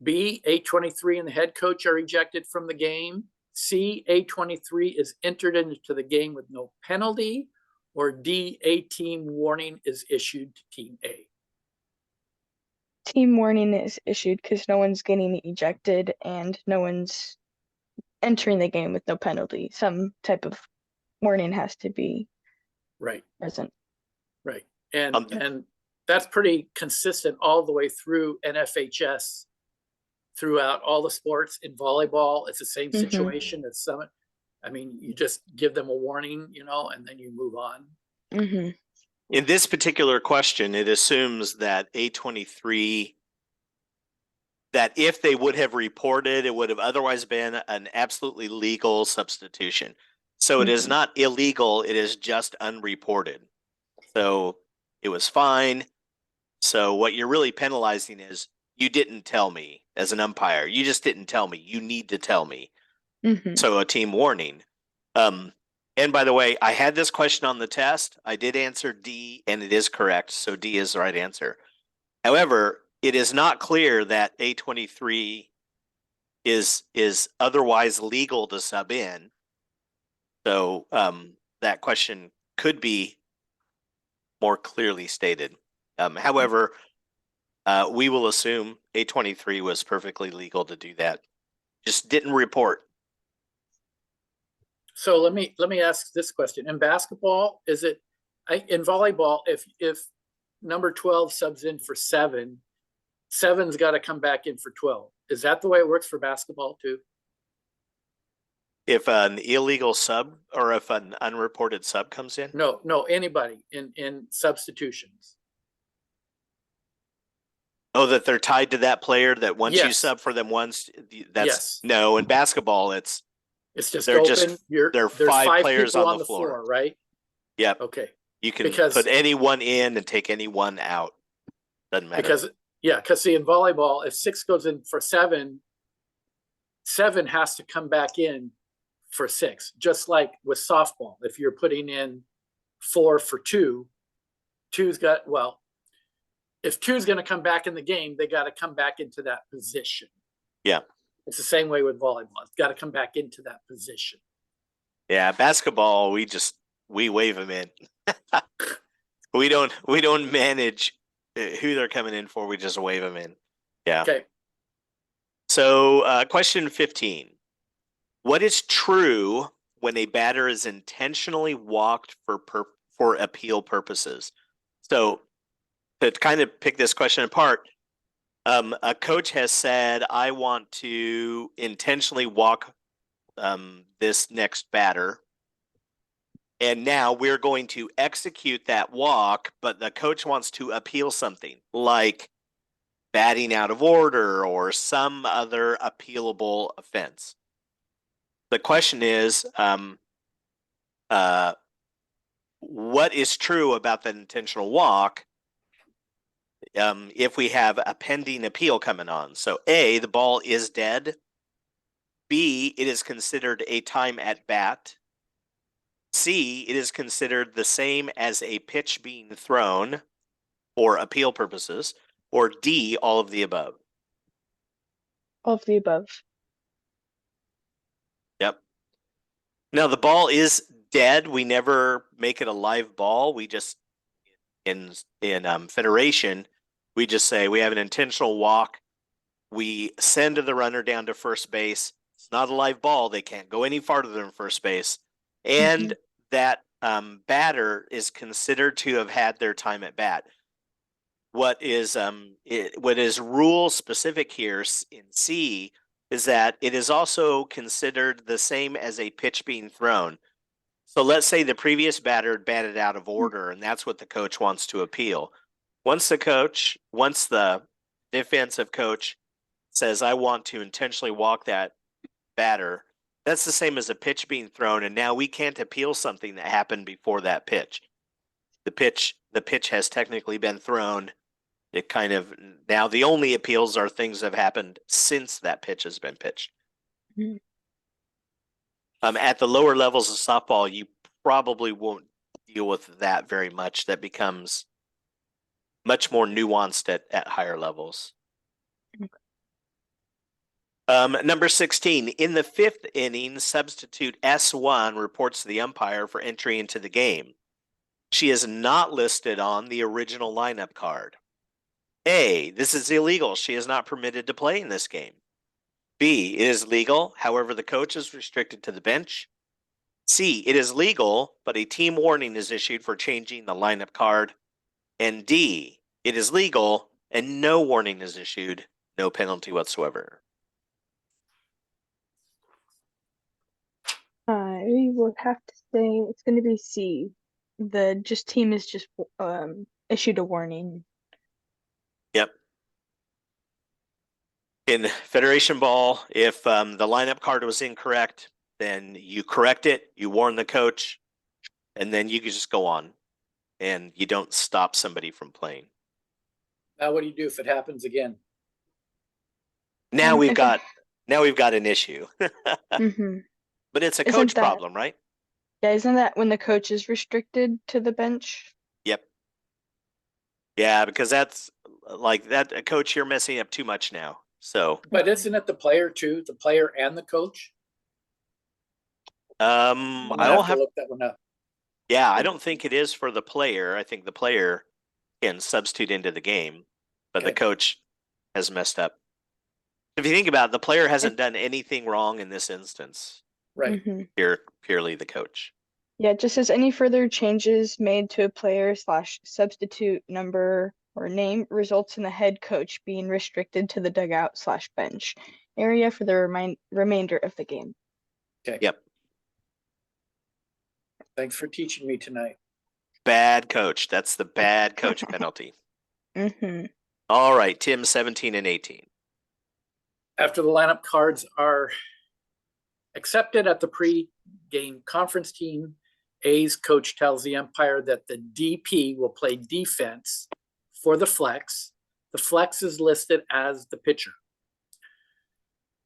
Speaker 1: B, A23 and the head coach are ejected from the game. C, A23 is entered into the game with no penalty. Or D, a team warning is issued to team A.
Speaker 3: Team warning is issued because no one's getting ejected and no one's entering the game with no penalty. Some type of warning has to be
Speaker 1: Right,
Speaker 3: present.
Speaker 1: right. And that's pretty consistent all the way through NFHS, throughout all the sports. In volleyball, it's the same situation as some. I mean, you just give them a warning, you know, and then you move on.
Speaker 2: In this particular question, it assumes that A23, that if they would have reported, it would have otherwise been an absolutely legal substitution. So it is not illegal, it is just unreported. So it was fine. So what you're really penalizing is you didn't tell me as an umpire. You just didn't tell me. You need to tell me. So a team warning. And by the way, I had this question on the test. I did answer D, and it is correct. So D is the right answer. However, it is not clear that A23 is otherwise legal to sub in. So that question could be more clearly stated. However, we will assume A23 was perfectly legal to do that. Just didn't report.
Speaker 1: So let me ask this question. In basketball, is it in volleyball, if number 12 subs in for 7, 7's got to come back in for 12. Is that the way it works for basketball too?
Speaker 2: If an illegal sub or if an unreported sub comes in?
Speaker 1: No, anybody in substitutions.
Speaker 2: Oh, that they're tied to that player, that once you
Speaker 1: Yes.
Speaker 2: sub for them once, that's
Speaker 1: Yes.
Speaker 2: no. In basketball, it's
Speaker 1: just
Speaker 2: they're
Speaker 1: open.
Speaker 2: just
Speaker 1: there are
Speaker 2: there's 5 players
Speaker 1: people
Speaker 2: on the floor.
Speaker 1: right?
Speaker 2: Yep.
Speaker 1: Okay.
Speaker 2: You can
Speaker 1: Because-
Speaker 2: put anyone in and take anyone out. Doesn't matter.
Speaker 1: Because see, in volleyball, if 6 goes in for 7, 7 has to come back in for 6. Just like with softball, if you're putting in 4 for 2, 2's got, well, if 2's going to come back in the game, they got to come back into that position.
Speaker 2: Yeah.
Speaker 1: It's the same way with volleyball. It's got to come back into that position.
Speaker 2: Yeah, basketball, we wave them in. we don't manage who they're coming in for. We just wave them in. Yeah.
Speaker 1: Okay.
Speaker 2: So, question 15. What is true when a batter is intentionally walked for appeal purposes? So, to kind of pick this question apart, a coach has said, I want to intentionally walk this next batter. And now we're going to execute that walk, but the coach wants to appeal something like batting out of order or some other appealable offense. The question is, what is true about the intentional walk if we have a pending appeal coming on? So A, the ball is dead. B, it is considered a time at bat. C, it is considered the same as a pitch being thrown for appeal purposes. Or D, all of the above.
Speaker 3: All of the above.
Speaker 2: Yep. Now the ball is dead. We never make it a live ball. We just in federation, we just say we have an intentional walk. We send the runner down to first base. It's not a live ball. They can't go any farther than first base. And that batter is considered to have had their time at bat. What is rule specific here in C is that it is also considered the same as a pitch being thrown. So let's say the previous batter batted out of order, and that's what the coach wants to appeal. Once the defensive coach says, I want to intentionally walk that batter, that's the same as a pitch being thrown, and now we can't appeal something that happened before that pitch. The pitch has technically been thrown. It kind of, now the only appeals are things that have happened since that pitch has been pitched. At the lower levels of softball, you probably won't deal with that very much. That becomes much more nuanced at higher levels. Number 16, in the 5th inning, substitute S1 reports to the umpire for entry into the game. She is not listed on the original lineup card. A, this is illegal. She is not permitted to play in this game. B, it is legal. However, the coach is restricted to the bench. C, it is legal, but a team warning is issued for changing the lineup card. And D, it is legal and no warning is issued, no penalty whatsoever.
Speaker 3: I would have to say it's going to be C. The team is just issued a warning.
Speaker 2: Yep. In Federation ball, if the lineup card was incorrect, then you correct it, you warn the coach, and then you can just go on, and you don't stop somebody from playing.
Speaker 1: Now, what do you do if it happens again?
Speaker 2: Now we've got an issue,
Speaker 3: Mm-hmm.
Speaker 2: but it's a
Speaker 3: Isn't
Speaker 2: coach
Speaker 3: that-
Speaker 2: problem, right?
Speaker 3: Yeah, isn't that when the coach is restricted to the bench?
Speaker 2: Yep. Yeah, because that's like that. A coach, you're messing up too much now. So,
Speaker 1: But isn't it the player too? The player and the coach?
Speaker 2: I
Speaker 1: We'll
Speaker 2: don't
Speaker 1: to
Speaker 2: have.
Speaker 1: look that one up.
Speaker 2: Yeah, I don't think it is for the player. I think the player can substitute into the game, but the
Speaker 1: Okay.
Speaker 2: coach has messed up. If you think about it, the player hasn't done anything wrong in this instance.
Speaker 1: Right.
Speaker 3: Mm-hmm.
Speaker 2: Purely the coach.
Speaker 3: Yeah, it just says any further changes made to a player / substitute number or name results in the head coach being restricted to the dugout / bench area for the remainder of the game.
Speaker 1: Okay.
Speaker 2: Yep.
Speaker 1: Thanks for teaching me tonight.
Speaker 2: Bad coach. That's the bad coach penalty.
Speaker 3: Mm-hmm.
Speaker 2: All right, Tim, 17 and 18.
Speaker 1: After the lineup cards are accepted at the pre-game conference team, A's coach tells the umpire that the DP will play defense for the flex. The flex is listed as the pitcher.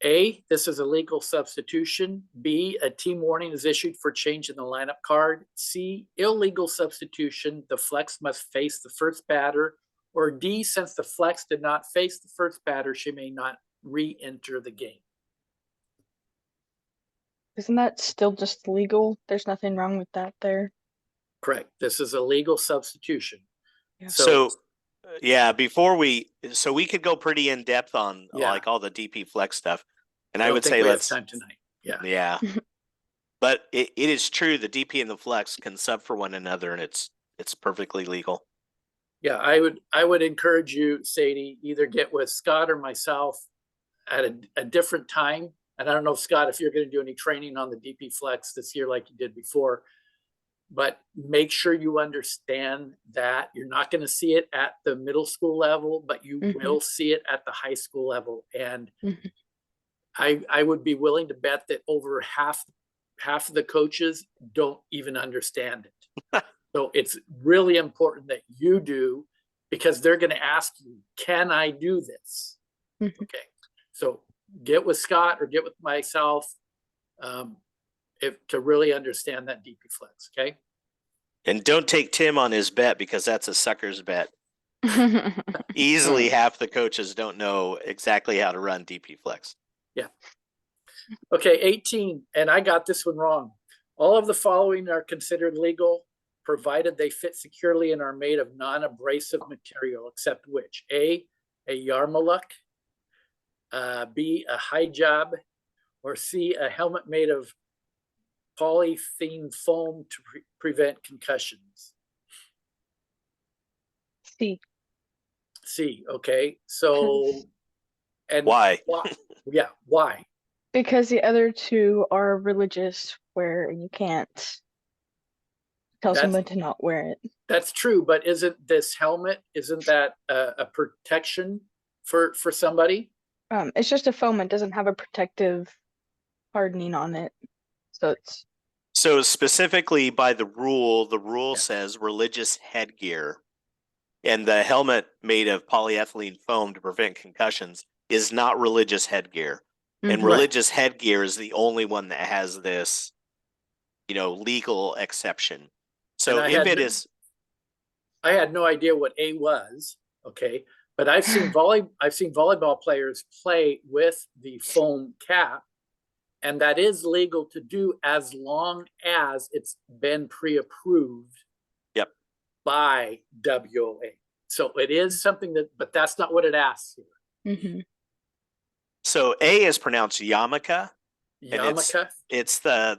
Speaker 1: A, this is a legal substitution. B, a team warning is issued for change in the lineup card. C, illegal substitution. The flex must face the first batter. Or D, since the flex did not face the first batter, she may not re-enter the game.
Speaker 3: Isn't that still just legal? There's nothing wrong with that there.
Speaker 1: Correct. This is a legal substitution.
Speaker 3: Yeah.
Speaker 2: So yeah, so we could go pretty in depth on
Speaker 1: Yeah.
Speaker 2: like all the DP flex stuff. And I
Speaker 1: don't
Speaker 2: would
Speaker 1: think
Speaker 2: say
Speaker 1: we have
Speaker 2: let's
Speaker 1: time tonight. Yeah.
Speaker 2: Yeah. But it is true the DP and the flex can sub for one another and it's perfectly legal.
Speaker 1: Yeah, I would encourage you, Sadie, either get with Scott or myself at a different time. And I don't know, Scott, if you're going to do any training on the DP flex this year like you did before, but make sure you understand that you're not going to see it at the middle school level, but you will see it at the high school level. And I would be willing to bet that over half of the coaches don't even understand it. So it's really important that you do, because they're going to ask you, can I do this? Okay. So get with Scott or get with myself to really understand that DP flex. Okay.
Speaker 2: And don't take Tim on his bet because that's a sucker's bet. Easily half the coaches don't know exactly how to run DP flex.
Speaker 1: Yeah. Okay, 18, and I got this one wrong. All of the following are considered legal, provided they fit securely and are made of non-abrasive material, except which? A yarmulke, B, a hijab, or C, a helmet made of polythene foam to prevent concussions. C, okay. So, and
Speaker 2: Why?
Speaker 1: Yeah, why?
Speaker 3: Because the other two are religious, where you can't tell someone to not wear it.
Speaker 1: That's true, but isn't this helmet, isn't that a protection for somebody?
Speaker 3: It's just a foam. It doesn't have a protective hardening on it. So it's
Speaker 2: So specifically by the rule says religious headgear. And the helmet made of polyethylene foam to prevent concussions is not religious headgear. And
Speaker 3: Mhm.
Speaker 2: religious headgear is the only one that has this, legal exception. So
Speaker 1: And
Speaker 2: if it is,
Speaker 1: I had no idea what A was, okay? But I've seen volleyball players play with the foam cap, and that is legal to do as long as it's been pre-approved
Speaker 2: yep.
Speaker 1: by WOA. So it is something but that's not what it asks here.
Speaker 3: Mhm.
Speaker 2: So A is pronounced yarmulke. And
Speaker 1: Yarmulke?
Speaker 2: it's the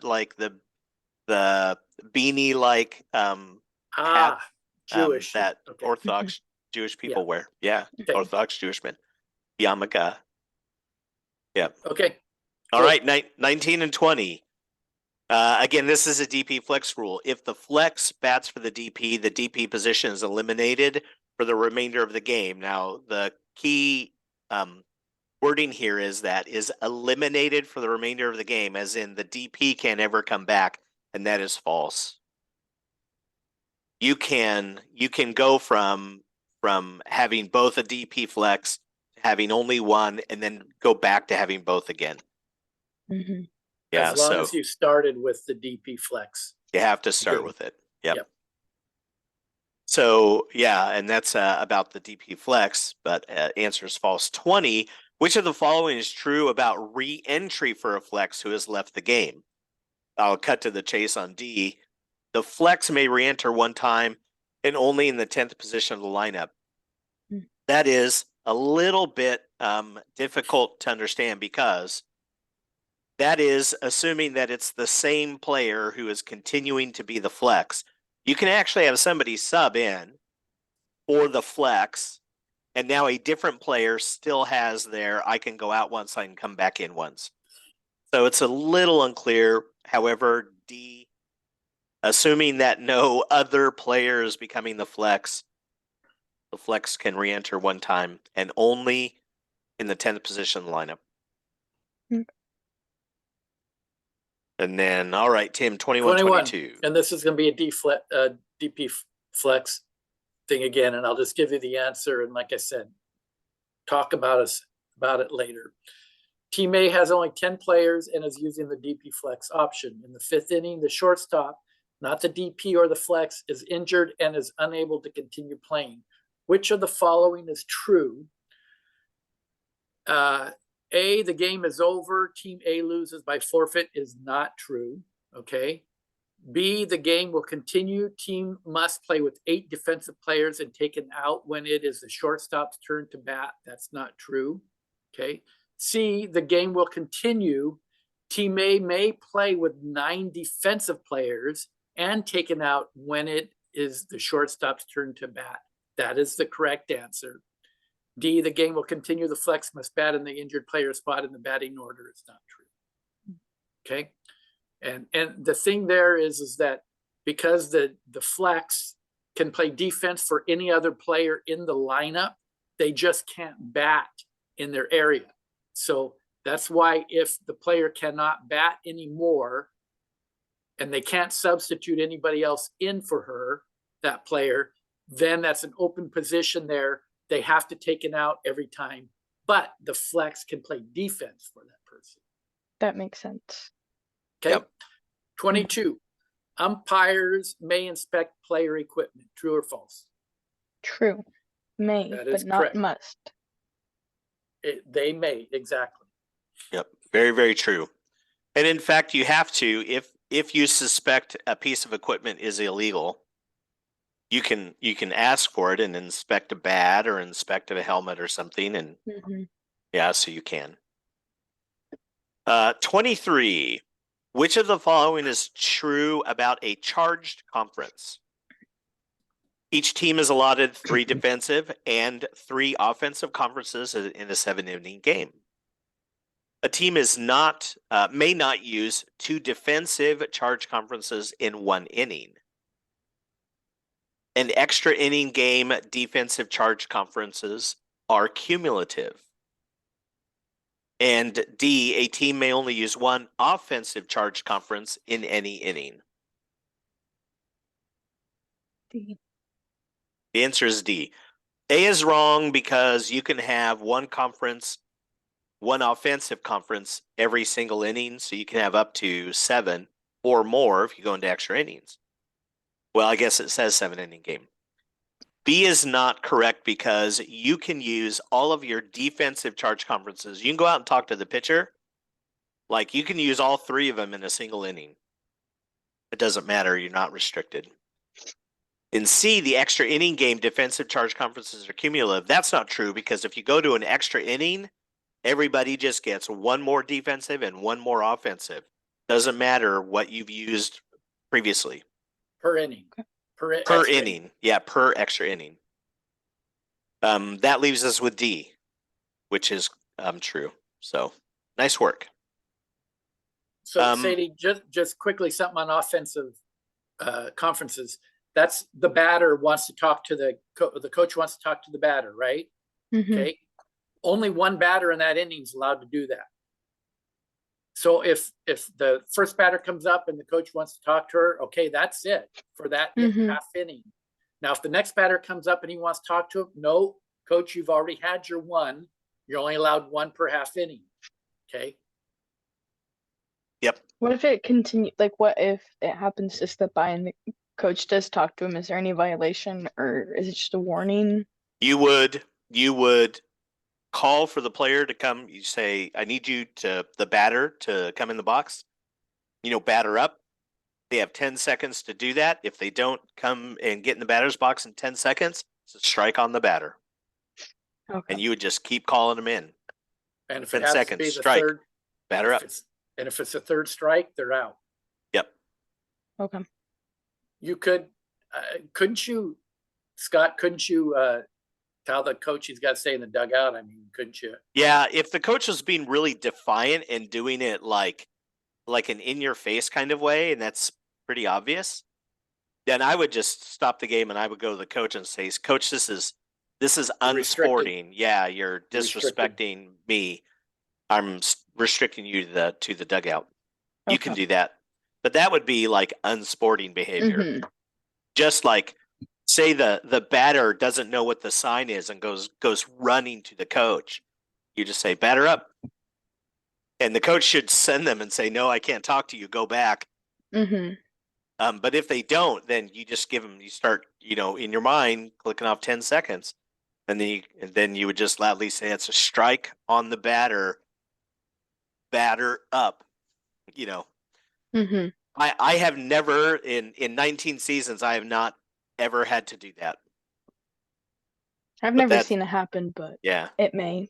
Speaker 2: beanie like hat
Speaker 1: Jewish.
Speaker 2: that
Speaker 1: Okay.
Speaker 2: Orthodox Jewish people wear. Yeah,
Speaker 1: Okay.
Speaker 2: Orthodox Jewish men. Yarmulke. Yeah.
Speaker 1: Okay.
Speaker 2: All
Speaker 1: Cool.
Speaker 2: right, 19 and 20. Again, this is a DP flex rule. If the flex bats for the DP position is eliminated for the remainder of the game. Now, the key wording here is eliminated for the remainder of the game, as in the DP can't ever come back, and that is false. You can go from having both a DP flex, having only one, and then go back to having both again.
Speaker 3: Mhm.
Speaker 2: Yeah,
Speaker 1: as long as you started with the DP flex.
Speaker 2: You have to start
Speaker 1: game.
Speaker 2: with it. Yep. So yeah, and that's about the DP flex, but answer is false. 20. Which of the following is true about re-entry for a flex who has left the game? I'll cut to the chase on D. The flex may re-enter one time and only in the 10th position of the lineup. That is a little bit difficult to understand, because that is assuming that it's the same player who is continuing to be the flex. You can actually have somebody sub in for the flex, and now a different player still has I can go out once, I can come back in once. So it's a little unclear. However, D, assuming that no other player is becoming the flex can re-enter one time and only in the 10th position of the lineup. And then, all right, Tim, 21-22.
Speaker 1: And this is going to be a DP flex thing again, and I'll just give you the answer. And like I said, talk about it later. Team A has only 10 players and is using the DP flex option. In the 5th inning, the shortstop, not the DP or the flex, is injured and is unable to continue playing. Which of the following is true? A, the game is over. Team A loses by forfeit is not true. Okay. B, the game will continue. Team must play with 8 defensive players and taken out when it is the shortstop's turn to bat. That's not true. Okay. C, the game will continue. Team A may play with 9 defensive players and taken out when it is the shortstop's turn to bat. That is the correct answer. D, the game will continue. The flex must bat in the injured player spot in the batting order. It's not true. Okay. And the thing there is that because the flex can play defense for any other player in the lineup, they just can't bat in their area. So that's why if the player cannot bat anymore and they can't substitute anybody else in for that player, then that's an open position there. They have to take it out every time, but the flex can play defense for that person.
Speaker 3: That makes sense.
Speaker 1: Okay.
Speaker 2: Yep.
Speaker 1: 22. Umpires may inspect player equipment. True or false?
Speaker 3: True. May,
Speaker 1: That is
Speaker 3: but not
Speaker 1: correct.
Speaker 3: must.
Speaker 1: They may, exactly.
Speaker 2: Yep. Very, very true. And in fact, you have to, if you suspect a piece of equipment is illegal, you can ask for it and inspect a bat or inspect a helmet or something, and yeah, so you can. 23. Which of the following is true about a charged conference? Each team is allotted 3 defensive and 3 offensive conferences in a 7-inning game. A team may not use 2 defensive charge conferences in 1 inning. An extra inning game defensive charge conferences are cumulative. And D, a team may only use 1 offensive charge conference in any inning.
Speaker 3: D.
Speaker 2: The answer is D. A is wrong because you can have 1 conference one offensive conference every single inning, so you can have up to 7 or more if you go into extra innings. Well, I guess it says 7-inning game. B is not correct because you can use all of your defensive charge conferences. You can go out and talk to the pitcher. Like, you can use all 3 of them in a single inning. It doesn't matter. You're not restricted. In C, the extra inning game defensive charge conferences are cumulative. That's not true because if you go to an extra inning, everybody just gets 1 more defensive and 1 more offensive. Doesn't matter what you've used previously.
Speaker 1: Per inning. Per
Speaker 2: Per inning. Yeah, per extra inning. That leaves us with D, which is true. So, nice work.
Speaker 1: So Sadie, just quickly, something on offensive conferences. That's the batter wants to talk to the coach wants to talk to the batter, right? Okay. Only 1 batter in that inning is allowed to do that. So if the first batter comes up and the coach wants to talk to her, okay, that's it for that half inning. Now, if the next batter comes up and he wants to talk to him, no, coach, you've already had your 1. You're only allowed 1 per half inning. Okay.
Speaker 2: Yep.
Speaker 3: What if it continue? Like, what if it happens to slip by and the coach does talk to him? Is there any violation, or is it just a warning?
Speaker 2: You would call for the player to come. You say, I need the batter to come in the box, batter up. They have 10 seconds to do that. If they don't come and get in the batter's box in 10 seconds, it's a strike on the batter.
Speaker 3: Okay.
Speaker 2: And you would just keep calling them in.
Speaker 1: And if
Speaker 2: 10
Speaker 1: it has
Speaker 2: seconds,
Speaker 1: to be the
Speaker 2: strike,
Speaker 1: third,
Speaker 2: batter up.
Speaker 1: And if it's a 3rd strike, they're out.
Speaker 2: Yep.
Speaker 3: Okay.
Speaker 1: You couldn't you, Scott, tell the coach he's got to stay in the dugout? I mean, couldn't you?
Speaker 2: Yeah, if the coach was being really defiant and doing it like an in-your-face kind of way, and that's pretty obvious, then I would just stop the game and I would go to the coach and say, Coach, this is unsporting. Yeah, you're disrespecting me. I'm restricting you to the dugout.
Speaker 3: Okay.
Speaker 2: You can do that. But that would be like unsporting behavior. Just like, say the batter doesn't know what the sign is and goes running to the coach. You just say, batter up. And the coach should send them and say, no, I can't talk to you. Go back. But if they don't, then you just give them, you start, in your mind, clicking off 10 seconds. And then you would just loudly say, it's a strike on the batter. Batter up. I have never, in 19 seasons, I have not ever had to do that.
Speaker 3: I've never seen it happen, but
Speaker 2: yeah,
Speaker 3: it may.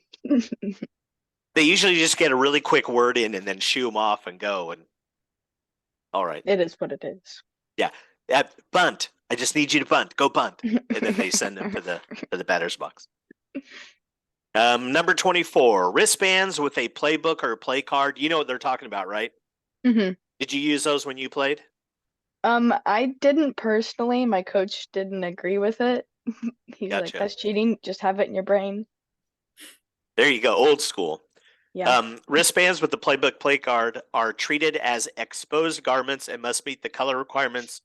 Speaker 2: They usually just get a really quick word in and then shoo them off and go. And all right,
Speaker 3: it is what it is.
Speaker 2: Yeah, bunt. I just need you to bunt. Go bunt, and then they send them to the batter's box. Number 24, wristbands with a playbook or a play card. You know what they're talking about, right? Did you use those when you played?
Speaker 3: I didn't personally. My coach didn't agree with it. He's like, that's cheating. Just have it in your brain.
Speaker 2: There you go. Old school.
Speaker 3: Yeah.
Speaker 2: Wristbands with the playbook play card are treated as exposed garments and must meet the color requirements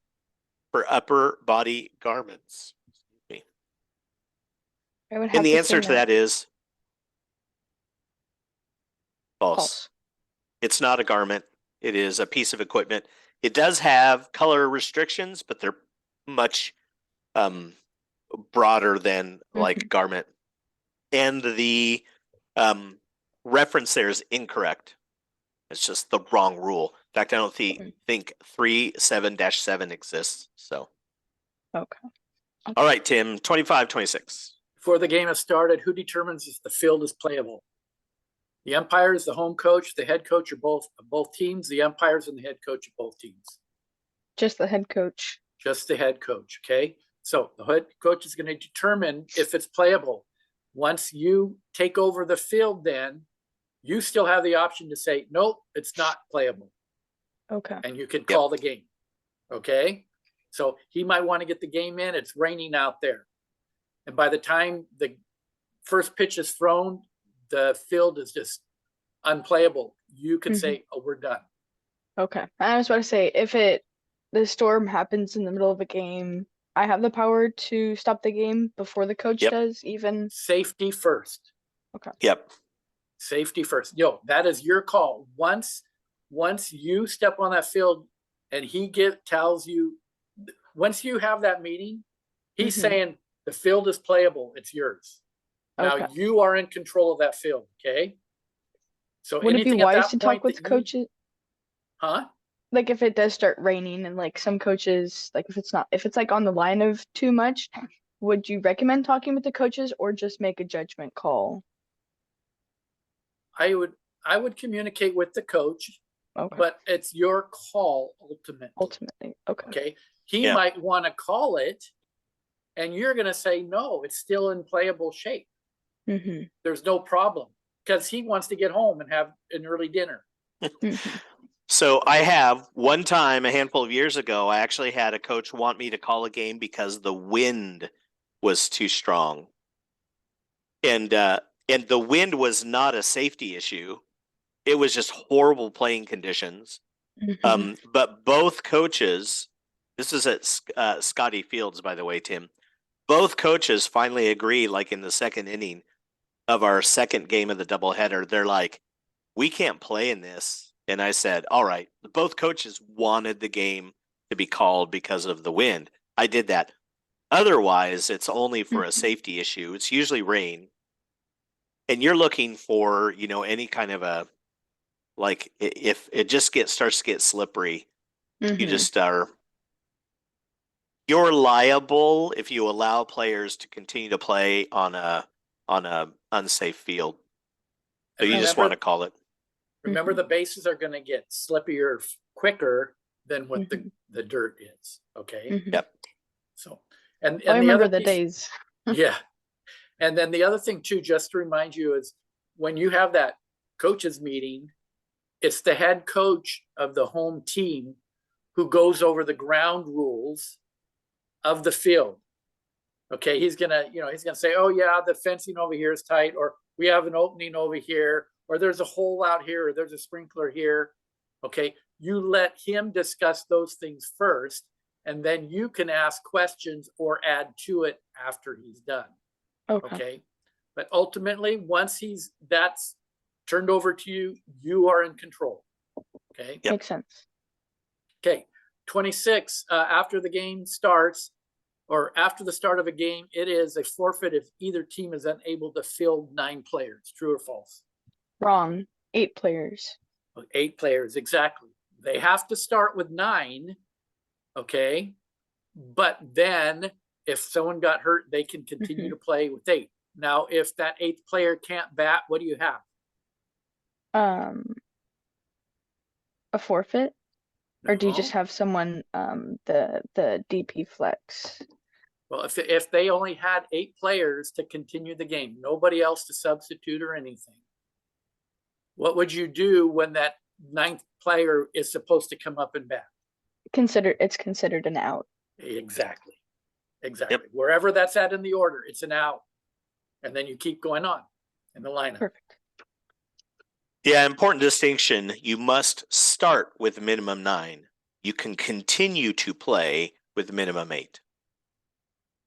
Speaker 2: for upper body garments. And the answer to that is false. It's not a garment. It is a piece of equipment. It does have color restrictions, but they're much broader than like garment. And the reference there is incorrect. It's just the wrong rule. In fact, I don't think 3.7-7 exists. So.
Speaker 3: Okay.
Speaker 2: All right, Tim, 25-26.
Speaker 1: Before the game has started, who determines if the field is playable? The umpires, the home coach, the head coach of both teams, the umpires and the head coach of both teams.
Speaker 3: Just the head coach.
Speaker 1: Just the head coach, okay? So the head coach is going to determine if it's playable. Once you take over the field, then you still have the option to say, nope, it's not playable.
Speaker 3: Okay.
Speaker 1: And you can call the game, okay? So he might want to get the game in. It's raining out there. And by the time the first pitch is thrown, the field is just unplayable. You can say, oh, we're done.
Speaker 3: Okay. I was about to say, if the storm happens in the middle of a game, I have the power to stop the game before the coach does, even.
Speaker 1: Safety first.
Speaker 3: Okay.
Speaker 2: Yep.
Speaker 1: Safety first. Yo, that is your call. Once you step on that field and he tells you, once you have that meeting, he's saying the field is playable. It's yours. Now
Speaker 3: Okay.
Speaker 1: you are in control of that field. Okay. So
Speaker 3: Would it be
Speaker 1: anything at
Speaker 3: wise
Speaker 1: that
Speaker 3: to talk
Speaker 1: point
Speaker 3: with
Speaker 1: that
Speaker 3: coaches?
Speaker 1: huh?
Speaker 3: Like if it does start raining and like some coaches, like if it's like on the line of too much, would you recommend talking with the coaches or just make a judgment call?
Speaker 1: I would communicate with the coach,
Speaker 3: Okay.
Speaker 1: but it's your call ultimately.
Speaker 3: Ultimately. Okay.
Speaker 1: Okay. He
Speaker 2: Yeah.
Speaker 1: might want to call it and you're going to say, no, it's still in playable shape. There's no problem because he wants to get home and have an early dinner.
Speaker 2: So I have one time a handful of years ago, I actually had a coach want me to call a game because the wind was too strong. And the wind was not a safety issue. It was just horrible playing conditions. But both coaches, this is at Scotty Fields, by the way, Tim, both coaches finally agree, like in the second inning of our second game of the doubleheader, they're like, we can't play in this. And I said, all right, both coaches wanted the game to be called because of the wind. I did that. Otherwise, it's only for a safety issue. It's usually rain. And you're looking for, any kind of a, like if it just starts to get slippery, you just you're liable if you allow players to continue to play on a unsafe field. So you just want to call it.
Speaker 1: Remember, the bases are going to get slippier quicker than what the dirt is. Okay.
Speaker 2: Yep.
Speaker 1: So, and
Speaker 3: I
Speaker 1: the
Speaker 3: remember
Speaker 1: other
Speaker 3: the
Speaker 1: piece,
Speaker 3: days.
Speaker 1: yeah. And then the other thing too, just to remind you, is when you have that coaches meeting, it's the head coach of the home team who goes over the ground rules of the field. Okay. He's going to say, oh yeah, the fencing over here is tight, or we have an opening over here, or there's a hole out here, or there's a sprinkler here. Okay. You let him discuss those things first, and then you can ask questions or add to it after he's done. Okay. But ultimately, once that's turned over to you, you are in control. Okay.
Speaker 2: Yep.
Speaker 3: Makes sense.
Speaker 1: Okay. 26, after the game starts, or after the start of a game, it is a forfeit if either team is unable to field 9 players. True or false?
Speaker 3: Wrong. 8 players.
Speaker 1: 8 players, exactly. They have to start with 9, okay? But then if someone got hurt, they can continue to play with 8. Now, if that 8th player can't bat, what do you have?
Speaker 3: A forfeit? Or do you just
Speaker 1: No.
Speaker 3: have someone the DP flex?
Speaker 1: Well, if they only had 8 players to continue the game, nobody else to substitute or anything, what would you do when that 9th player is supposed to come up and bat?
Speaker 3: It's considered an out.
Speaker 1: Exactly.
Speaker 2: Yep.
Speaker 1: Wherever that's at in the order, it's an out. And then you keep going on in the lineup.
Speaker 3: Perfect.
Speaker 2: Yeah, important distinction. You must start with minimum 9. You can continue to play with minimum 8.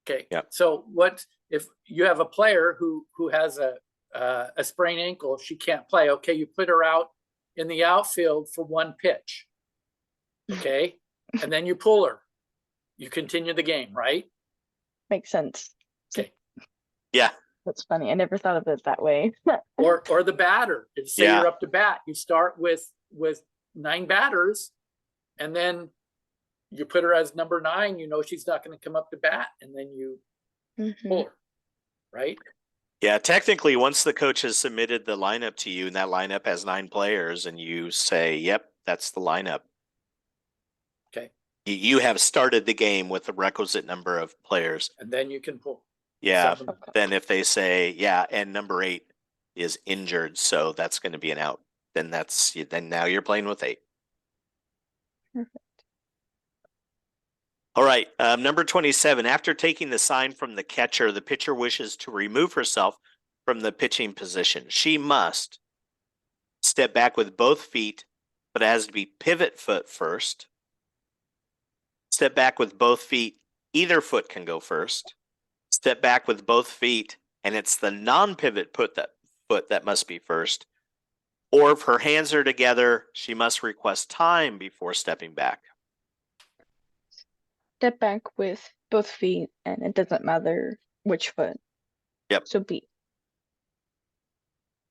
Speaker 1: Okay.
Speaker 2: Yep.
Speaker 1: So what if you have a player who has a sprained ankle? She can't play. Okay, you put her out in the outfield for 1 pitch. Okay, and then you pull her. You continue the game, right?
Speaker 3: Makes sense.
Speaker 1: Okay.
Speaker 2: Yeah.
Speaker 3: That's funny. I never thought of it that way.
Speaker 1: Or the batter. Say you're up to bat. You start with 9 batters, and then you put her as number 9. You know she's not going to come up to bat, and then you pull her, right?
Speaker 2: Yeah, technically, once the coach has submitted the lineup to you, and that lineup has 9 players, and you say, "Yep, that's the lineup."
Speaker 1: Okay.
Speaker 2: You have started the game with the requisite number of players.
Speaker 1: And then you can pull.
Speaker 2: Yeah.
Speaker 1: 7.
Speaker 2: Then if they say, yeah, and number 8 is injured, so that's going to be an out, then now you're playing with 8.
Speaker 3: Perfect.
Speaker 2: All right. Number 27, after taking the sign from the catcher, the pitcher wishes to remove herself from the pitching position. She must step back with both feet, but it has to be pivot foot first. Step back with both feet. Either foot can go first. Step back with both feet, and it's the non-pivot foot that must be first. Or if her hands are together, she must request time before stepping back.
Speaker 3: Step back with both feet, and it doesn't matter which foot.
Speaker 2: Yep.
Speaker 3: So B.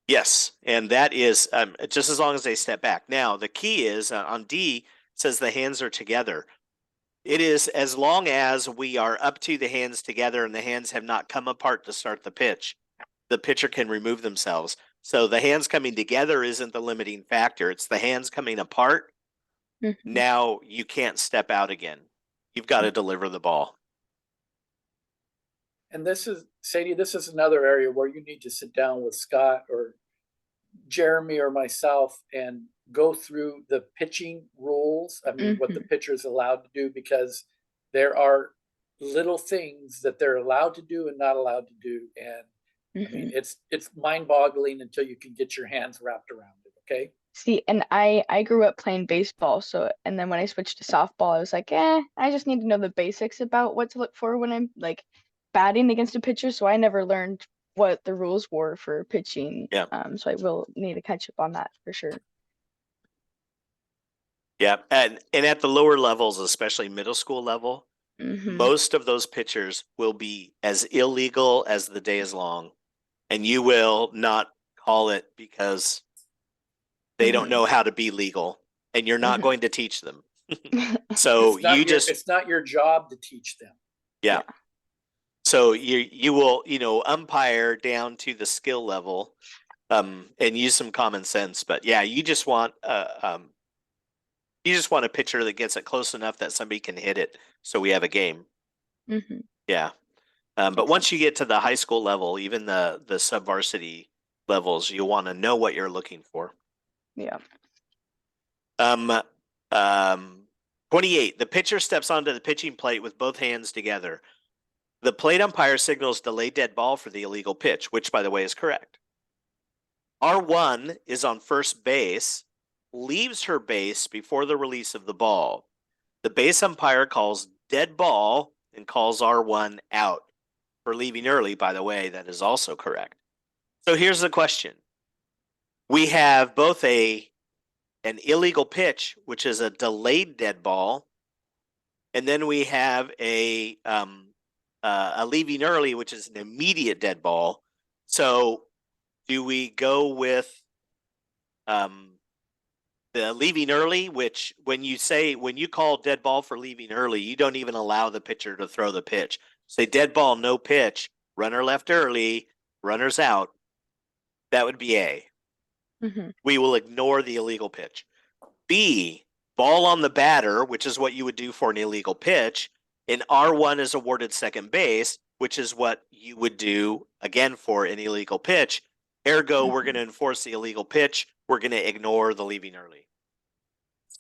Speaker 2: Yes, and that is just as long as they step back. Now, the key is on D, it says the hands are together. It is as long as we are up to the hands together and the hands have not come apart to start the pitch, the pitcher can remove themselves. So the hands coming together isn't the limiting factor. It's the hands coming apart.
Speaker 3: Mm-hmm.
Speaker 2: Now you can't step out again. You've got to deliver the ball.
Speaker 1: And this is, Sadie, this is another area where you need to sit down with Scott or Jeremy or myself and go through the pitching rules. I mean, what the pitcher is allowed to do, because there are little things that they're allowed to do and not allowed to do. And I mean, it's mind-boggling until you can get your hands wrapped around it. Okay.
Speaker 3: See, and I grew up playing baseball, so and then when I switched to softball, I was like, I just need to know the basics about what to look for when I'm like batting against a pitcher. So I never learned what the rules were for pitching.
Speaker 2: Yeah.
Speaker 3: So I will need to catch up on that for sure.
Speaker 2: Yeah, and at the lower levels, especially middle school level, most of those pitchers will be as illegal as the day is long, and you will not call it because they don't know how to be legal, and you're not going to teach them. So
Speaker 1: it's not your job to teach them.
Speaker 2: Yeah. So you will, umpire down to the skill level, and use some common sense. But yeah, you just want a pitcher that gets it close enough that somebody can hit it, so we have a game. Yeah. But once you get to the high school level, even the sub-varsity levels, you want to know what you're looking for.
Speaker 3: Yeah.
Speaker 2: 28. The pitcher steps onto the pitching plate with both hands together. The plate umpire signals delay dead ball for the illegal pitch, which, by the way, is correct. R1 is on first base, leaves her base before the release of the ball. The base umpire calls dead ball and calls R1 out for leaving early. By the way, that is also correct. So here's the question. We have both an illegal pitch, which is a delayed dead ball, and then we have a leaving early, which is an immediate dead ball. So do we go with the leaving early, which when you call dead ball for leaving early, you don't even allow the pitcher to throw the pitch. Say dead ball, no pitch, runner left early, runner's out. That would be A. We will ignore the illegal pitch. B, ball on the batter, which is what you would do for an illegal pitch, and R1 is awarded second base, which is what you would do, again, for an illegal pitch. Ergo, we're going to enforce the illegal pitch. We're going to ignore the leaving early.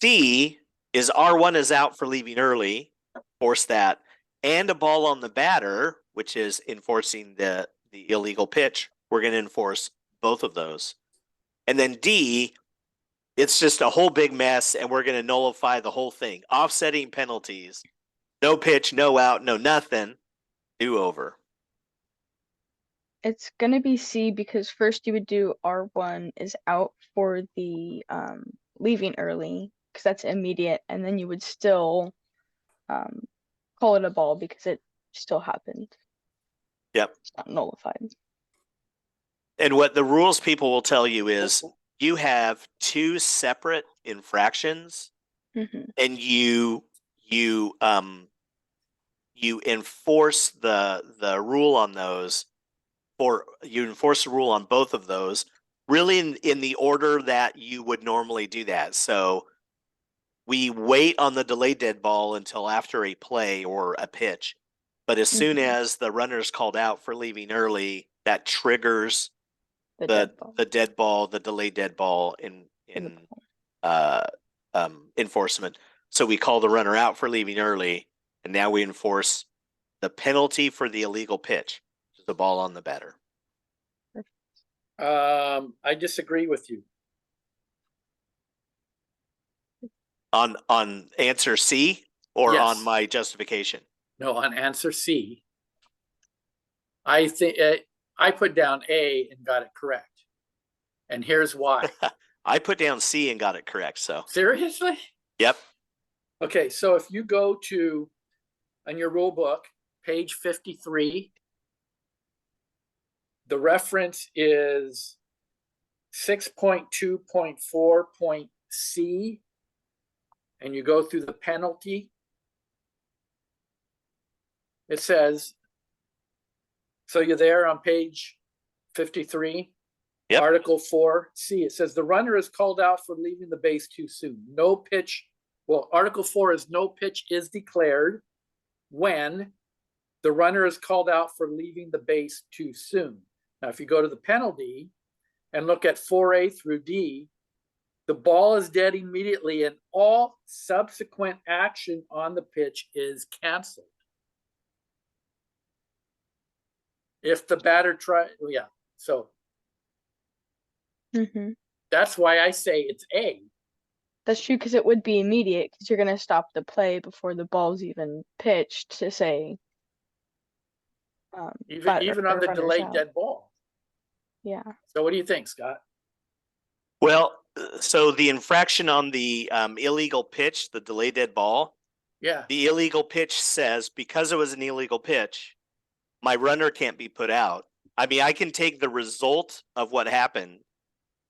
Speaker 2: C is R1 is out for leaving early, force that, and a ball on the batter, which is enforcing the illegal pitch. We're going to enforce both of those. And then D, it's just a whole big mess, and we're going to nullify the whole thing. Offsetting penalties. No pitch, no out, no nothing. Do over.
Speaker 3: It's going to be C because first you would do R1 is out for the leaving early because that's immediate, and then you would still call it a ball because it still happened.
Speaker 2: Yep.
Speaker 3: It's not nullified.
Speaker 2: And what the rules people will tell you is you have two separate infractions, and you enforce the rule on those, or you enforce the rule on both of those, really in the order that you would normally do that. So we wait on the delayed dead ball until after a play or a pitch. But as soon as the runner's called out for leaving early, that triggers the dead ball, the delayed dead ball in enforcement. So we call the runner out for leaving early, and now we enforce the penalty for the illegal pitch, which is the ball on the batter.
Speaker 1: I disagree with you.
Speaker 2: On answer C or
Speaker 1: Yes.
Speaker 2: on my justification?
Speaker 1: No, on answer C. I think I put down A and got it correct. And here's why.
Speaker 2: I put down C and got it correct. So,
Speaker 1: Seriously?
Speaker 2: yep.
Speaker 1: Okay, so if you go to, on your rule book, page 53, the reference is 6.2.4.C, and you go through the penalty. It says, so you're there on page 53,
Speaker 2: Yep.
Speaker 1: Article 4C. It says the runner is called out for leaving the base too soon. No pitch. Well, Article 4 is no pitch is declared when the runner is called out for leaving the base too soon. Now, if you go to the penalty and look at 4A through D, the ball is dead immediately and all subsequent action on the pitch is canceled. If the batter so
Speaker 3: Mm-hmm.
Speaker 1: that's why I say it's A.
Speaker 3: That's true, because it would be immediate, because you're gonna stop the play before the ball's even pitched to say.
Speaker 1: Even on the delayed dead ball.
Speaker 3: Yeah.
Speaker 1: So what do you think, Scott?
Speaker 2: Well, so the infraction on the illegal pitch, the delay dead ball,
Speaker 1: Yeah.
Speaker 2: the illegal pitch says because it was an illegal pitch, my runner can't be put out. I mean, I can take the result of what happened,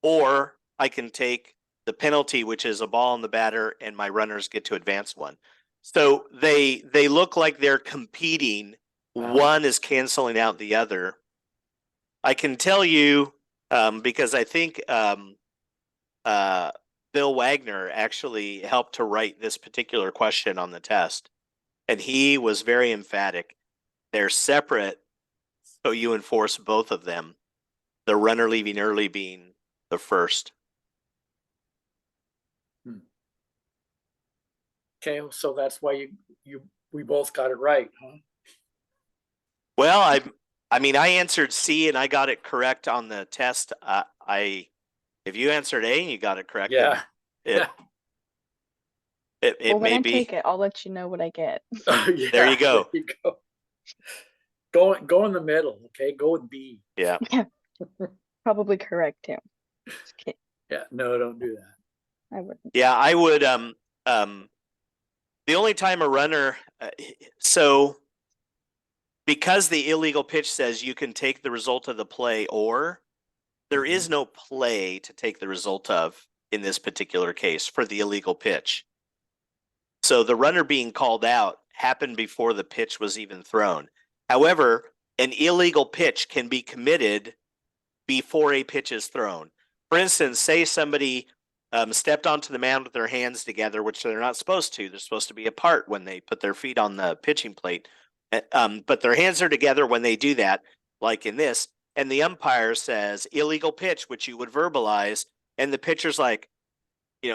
Speaker 2: or I can take the penalty, which is a ball on the batter, and my runners get to advance one. So they look like they're competing. One is canceling out the other. I can tell you because I think Bill Wagner actually helped to write this particular question on the test, and he was very emphatic. They're separate, so you enforce both of them. The runner leaving early being the first.
Speaker 1: Okay, so that's why we both got it right, huh?
Speaker 2: Well, I mean, I answered C and I got it correct on the test. If you answered A and you got it correct,
Speaker 1: Yeah.
Speaker 2: it
Speaker 3: Well, when
Speaker 2: may
Speaker 3: I
Speaker 2: be.
Speaker 3: take it, I'll let you know what I get.
Speaker 1: Yeah,
Speaker 2: There you go.
Speaker 1: There you go. Go in the middle, okay? Go with B.
Speaker 2: Yeah.
Speaker 3: Probably correct too. Just kidding.
Speaker 1: Yeah, no, don't do that.
Speaker 3: I wouldn't.
Speaker 2: Yeah, I would. The only time a runner, so because the illegal pitch says you can take the result of the play, or there is no play to take the result of in this particular case for the illegal pitch. So the runner being called out happened before the pitch was even thrown. However, an illegal pitch can be committed before a pitch is thrown. For instance, say somebody stepped onto the mound with their hands together, which they're not supposed to. They're supposed to be apart when they put their feet on the pitching plate. But their hands are together when they do that, like in this. And the umpire says illegal pitch, which you would verbalize. And the pitcher's like,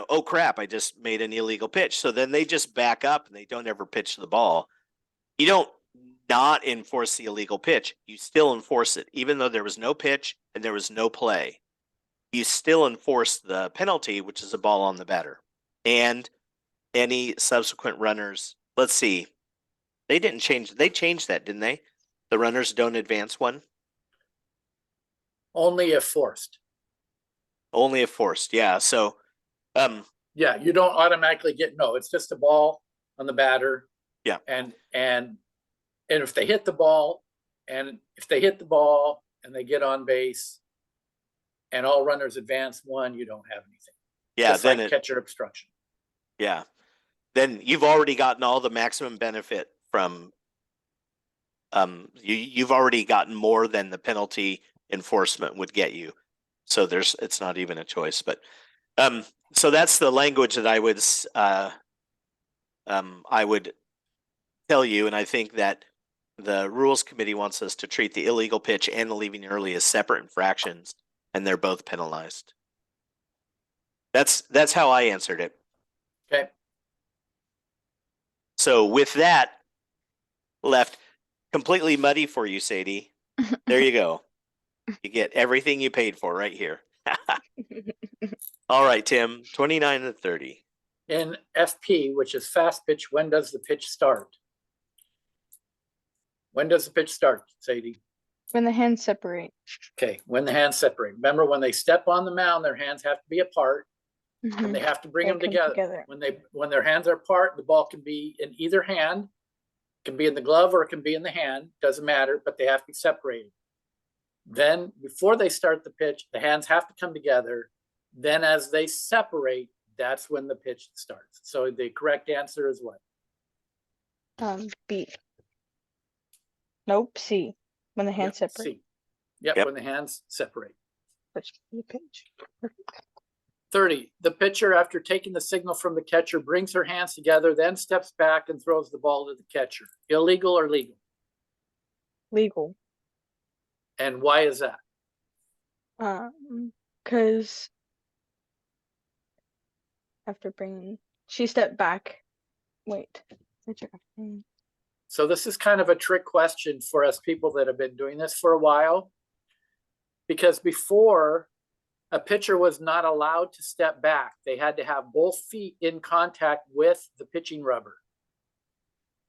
Speaker 2: oh crap, I just made an illegal pitch. So then they just back up and they don't ever pitch the ball. You don't not enforce the illegal pitch. You still enforce it, even though there was no pitch and there was no play. You still enforce the penalty, which is a ball on the batter. And any subsequent runners, let's see. They changed that, didn't they? The runners don't advance one?
Speaker 1: Only if forced.
Speaker 2: Only if forced, yeah. So
Speaker 1: yeah, you don't automatically get it's just a ball on the batter.
Speaker 2: Yeah.
Speaker 1: And if they hit the ball and they get on base and all runners advance one, you don't have anything.
Speaker 2: Yeah,
Speaker 1: just
Speaker 2: then
Speaker 1: like catcher obstruction.
Speaker 2: Yeah. Then you've already gotten all the maximum benefit from you've already gotten more than the penalty enforcement would get you. So it's not even a choice. But so that's the language that I would tell you, and I think that the rules committee wants us to treat the illegal pitch and the leaving early as separate infractions, and they're both penalized. That's how I answered it.
Speaker 1: Okay.
Speaker 2: So with that left completely muddy for you, Sadie. There you go. You get everything you paid for right here. All right, Tim, 29 to 30.
Speaker 1: In FP, which is fast pitch, when does the pitch start? When does the pitch start, Sadie?
Speaker 3: When the hands separate.
Speaker 1: Okay, when the hands separate. Remember, when they step on the mound, their hands have to be apart and
Speaker 3: Mhm.
Speaker 1: they have to bring
Speaker 3: They
Speaker 1: them
Speaker 3: come
Speaker 1: together. When their hands are apart, the ball can be in either hand, can be in the glove or it can be in the hand, doesn't matter, but they have to be separated. Then before they start the pitch, the hands have to come together. Then as they separate, that's when the pitch starts. So the correct answer is what?
Speaker 3: B. Nope, C. When the hands
Speaker 1: Yep,
Speaker 3: separate.
Speaker 1: C. Yep,
Speaker 2: Yep.
Speaker 1: when the hands separate.
Speaker 3: Which the pitch.
Speaker 1: 30, the pitcher, after taking the signal from the catcher, brings her hands together, then steps back and throws the ball to the catcher. Illegal or legal?
Speaker 3: Legal.
Speaker 1: And why is that?
Speaker 3: Because after bringing, she stepped back. Wait.
Speaker 1: So this is kind of a trick question for us people that have been doing this for a while. Because before, a pitcher was not allowed to step back. They had to have both feet in contact with the pitching rubber.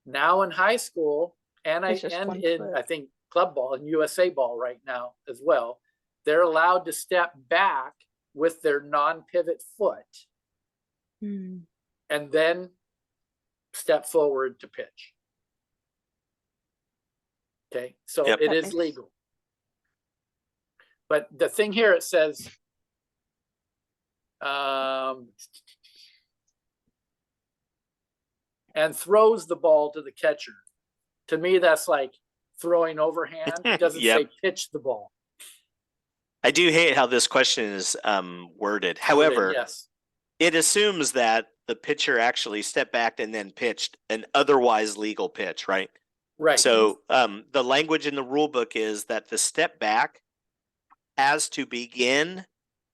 Speaker 1: Now in high school, and
Speaker 3: It's just one
Speaker 1: in
Speaker 3: foot.
Speaker 1: I think club ball and USA ball right now as well, they're allowed to step back with their non-pivot foot
Speaker 3: Mm.
Speaker 1: and then step forward to pitch. Okay, so
Speaker 2: Yep.
Speaker 1: it
Speaker 3: That
Speaker 1: is
Speaker 3: makes-
Speaker 1: legal. But the thing here, it says, and throws the ball to the catcher. To me, that's like throwing overhand. It doesn't
Speaker 2: Yep.
Speaker 1: say pitch the ball.
Speaker 2: I do hate how this question is worded. However,
Speaker 1: yes,
Speaker 2: it assumes that the pitcher actually stepped back and then pitched an otherwise legal pitch, right?
Speaker 1: right.
Speaker 2: So the language in the rule book is that the step back has to begin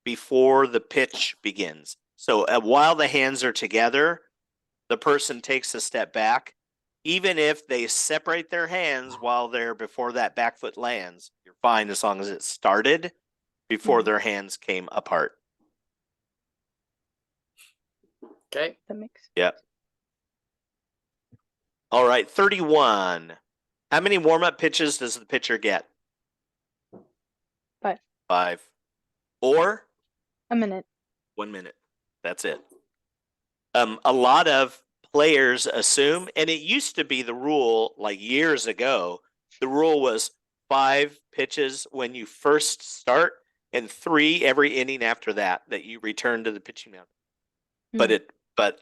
Speaker 2: before the pitch begins. So while the hands are together, the person takes a step back. Even if they separate their hands while they're before that back foot lands, you're fine as long as it started before their hands came apart.
Speaker 1: Okay.
Speaker 3: That makes.
Speaker 2: Yep. All right, 31. How many warm-up pitches does the pitcher get?
Speaker 3: 5.
Speaker 2: 5. Or
Speaker 3: A minute.
Speaker 2: 1 minute. That's it. A lot of players assume, and it used to be the rule like years ago, the rule was 5 pitches when you first start and 3 every inning after that you return to the pitching mound. But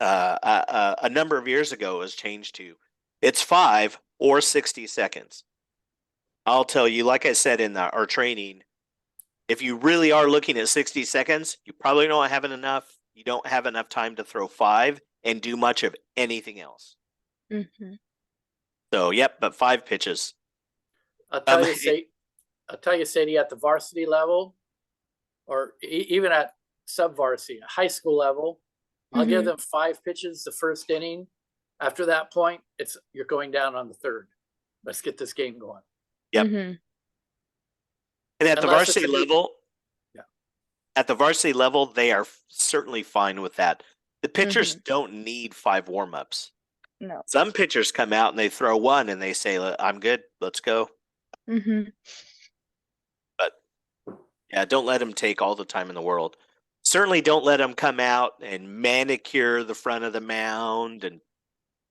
Speaker 2: a number of years ago it was changed to it's 5 or 60 seconds. I'll tell you, like I said in our training, if you really are looking at 60 seconds, you probably don't have enough. You don't have enough time to throw 5 and do much of anything else.
Speaker 3: Mm-hmm.
Speaker 2: So, yep, but 5 pitches.
Speaker 1: I'll tell you, Sadie, at the varsity level, or even at sub-varsity, high school level, I'll give them 5 pitches the first inning. After that point, you're going down on the third. Let's get this game going.
Speaker 2: Yep.
Speaker 3: Mm-hmm.
Speaker 2: And at the
Speaker 1: Unless
Speaker 2: varsity
Speaker 1: it's a-
Speaker 2: level,
Speaker 1: Yeah.
Speaker 2: At the varsity level, they are certainly fine with that. The pitchers don't need 5 warm-ups.
Speaker 3: No.
Speaker 2: Some pitchers come out and they throw 1 and they say, "I'm good, let's go."
Speaker 3: Mm-hmm.
Speaker 2: But yeah, don't let them take all the time in the world. Certainly don't let them come out and manicure the front of the mound and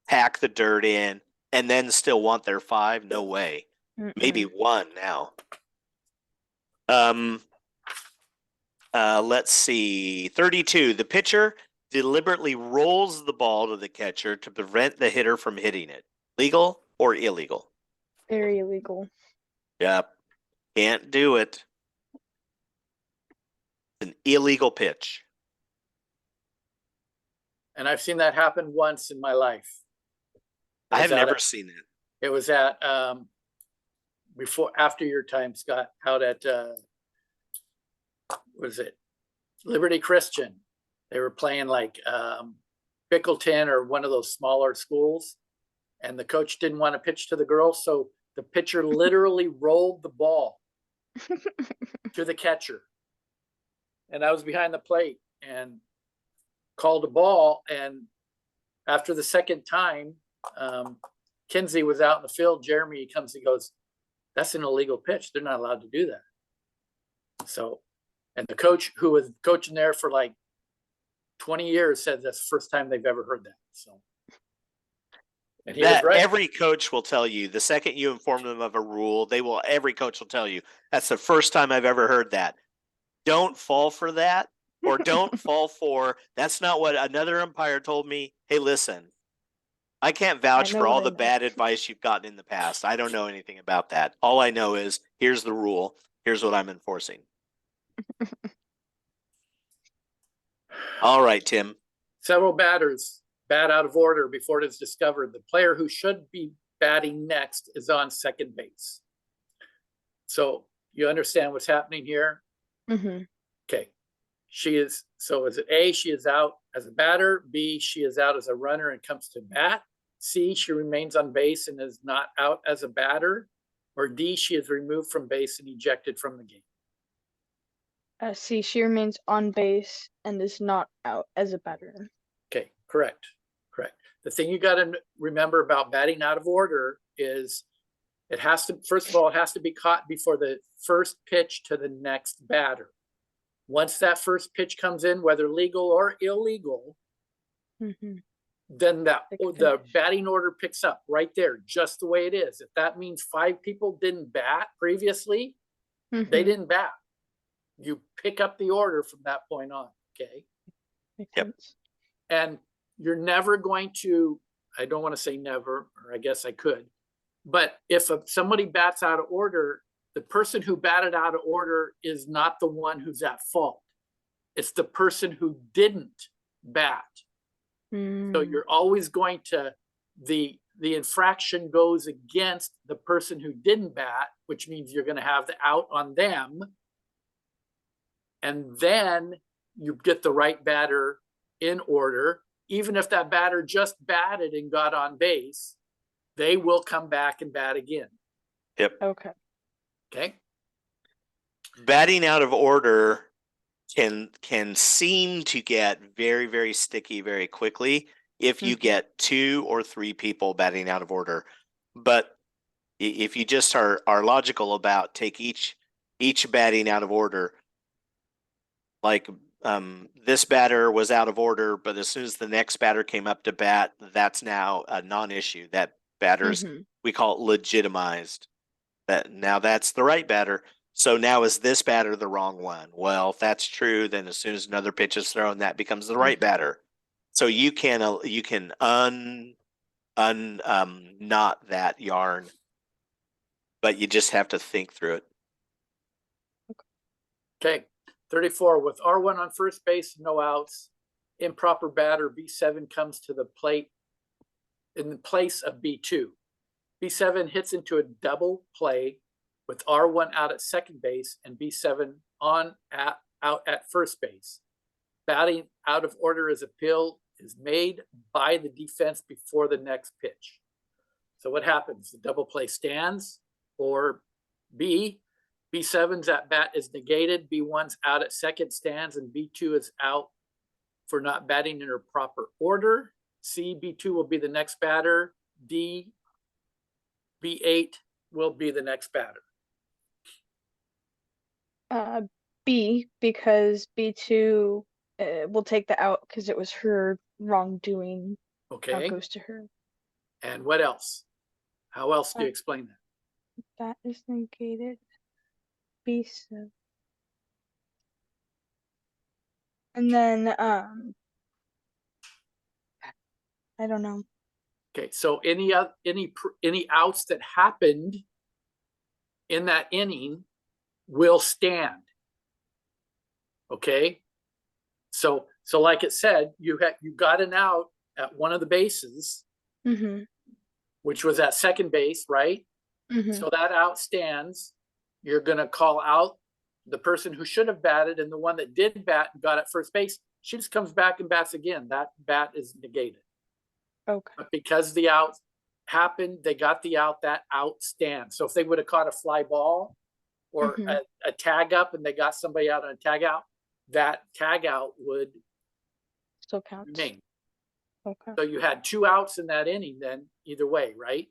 Speaker 2: pack the dirt in and then still want their 5. No way. Maybe 1 now. Let's see. 32. The pitcher deliberately rolls the ball to the catcher to prevent the hitter from hitting it. Legal or illegal?
Speaker 3: Very illegal.
Speaker 2: Yep. Can't do it. It's an illegal pitch.
Speaker 1: And I've seen that happen once in my life.
Speaker 2: I have never seen it.
Speaker 1: It was at after your time, Scott, out at what is it? Liberty Christian. They were playing like Bickleton or one of those smaller schools, and the coach didn't want to pitch to the girls, so the pitcher literally rolled the ball to the catcher. And I was behind the plate and called a ball, and after the second time, Kinsey was out in the field. Jeremy comes and goes, That's an illegal pitch. They're not allowed to do that. So, and the coach who was coaching there for like 20 years said that's the first time they've ever heard that. So, and he was right.
Speaker 2: Every coach will tell you the second you inform them of a rule, every coach will tell you that's the first time I've ever heard that. Don't fall for that, or don't fall for that's not what another umpire told me. Hey, listen, I can't vouch for all the bad advice you've gotten in the past. I don't know anything about that. All I know is here's the rule. Here's what I'm enforcing. All right, Tim.
Speaker 1: Several batters bat out of order before it is discovered the player who should be batting next is on second base. So you understand what's happening here?
Speaker 3: Mm-hmm.
Speaker 1: Okay. So is it A, she is out as a batter, B, she is out as a runner and comes to bat, C, she remains on base and is not out as a batter, or D, she is removed from base and ejected from the game?
Speaker 3: C, she remains on base and is not out as a batter.
Speaker 1: Okay, correct. The thing you got to remember about batting out of order is it has to, first of all, it has to be caught before the first pitch to the next batter. Once that first pitch comes in, whether legal or illegal,
Speaker 3: mm-hmm.
Speaker 1: then the batting order picks up right there, just the way it is. If that means 5 people didn't bat previously,
Speaker 3: mm-hmm.
Speaker 1: they didn't bat. You pick up the order from that point on, okay?
Speaker 3: Makes sense.
Speaker 1: And you're never going to, I don't want to say never, or I guess I could, but if somebody bats out of order, the person who batted out of order is not the one who's at fault. It's the person who didn't bat. So you're always going to, the infraction goes against the person who didn't bat, which means you're going to have the out on them. And then you get the right batter in order. Even if that batter just batted and got on base, they will come back and bat again.
Speaker 2: Yep.
Speaker 1: Okay.
Speaker 2: Batting out of order can seem to get very, very sticky very quickly if you get 2 or 3 people batting out of order. But if you just are logical about take each batting out of order, like this batter was out of order, but as soon as the next batter came up to bat, that's now a non-issue. That batter's, we call it legitimized. That now that's the right batter. So now is this batter the wrong one? Well, if that's true, then as soon as another pitch is thrown, that becomes the right batter. So you can knot that yarn, but you just have to think through it.
Speaker 1: Okay. 34, with R1 on first base, no outs, improper batter, B7 comes to the plate in the place of B2. B7 hits into a double play with R1 out at second base and B7 out at first base. Batting out of order is made by the defense before the next pitch. So what happens? The double play stands, or B7's at bat is negated, B1's out at second stands, and B2 is out for not batting in her proper order. C, B2 will be the next batter. D, B8 will be the next batter.
Speaker 3: B, because B2 will take the out because it was her wrongdoing.
Speaker 1: Okay.
Speaker 3: Out goes to her.
Speaker 1: And what else? How else do you explain that?
Speaker 3: That is negated. B7. And then I don't know.
Speaker 1: Okay, so any outs that happened in that inning will stand. Okay, so like it said, you got an out at one of the bases, which was at second base, right? So that out stands. You're going to call out the person who should have batted, and the one that did bat and got at first base, she just comes back and bats again. That bat is negated.
Speaker 3: Okay.
Speaker 1: But because the out happened, they got the out, that out stands. So if they would have caught a fly ball or a tag up and they got somebody out on a tag out, that tag out would
Speaker 3: still count.
Speaker 1: remain.
Speaker 3: Okay.
Speaker 1: So you had 2 outs in that inning then, either way, right?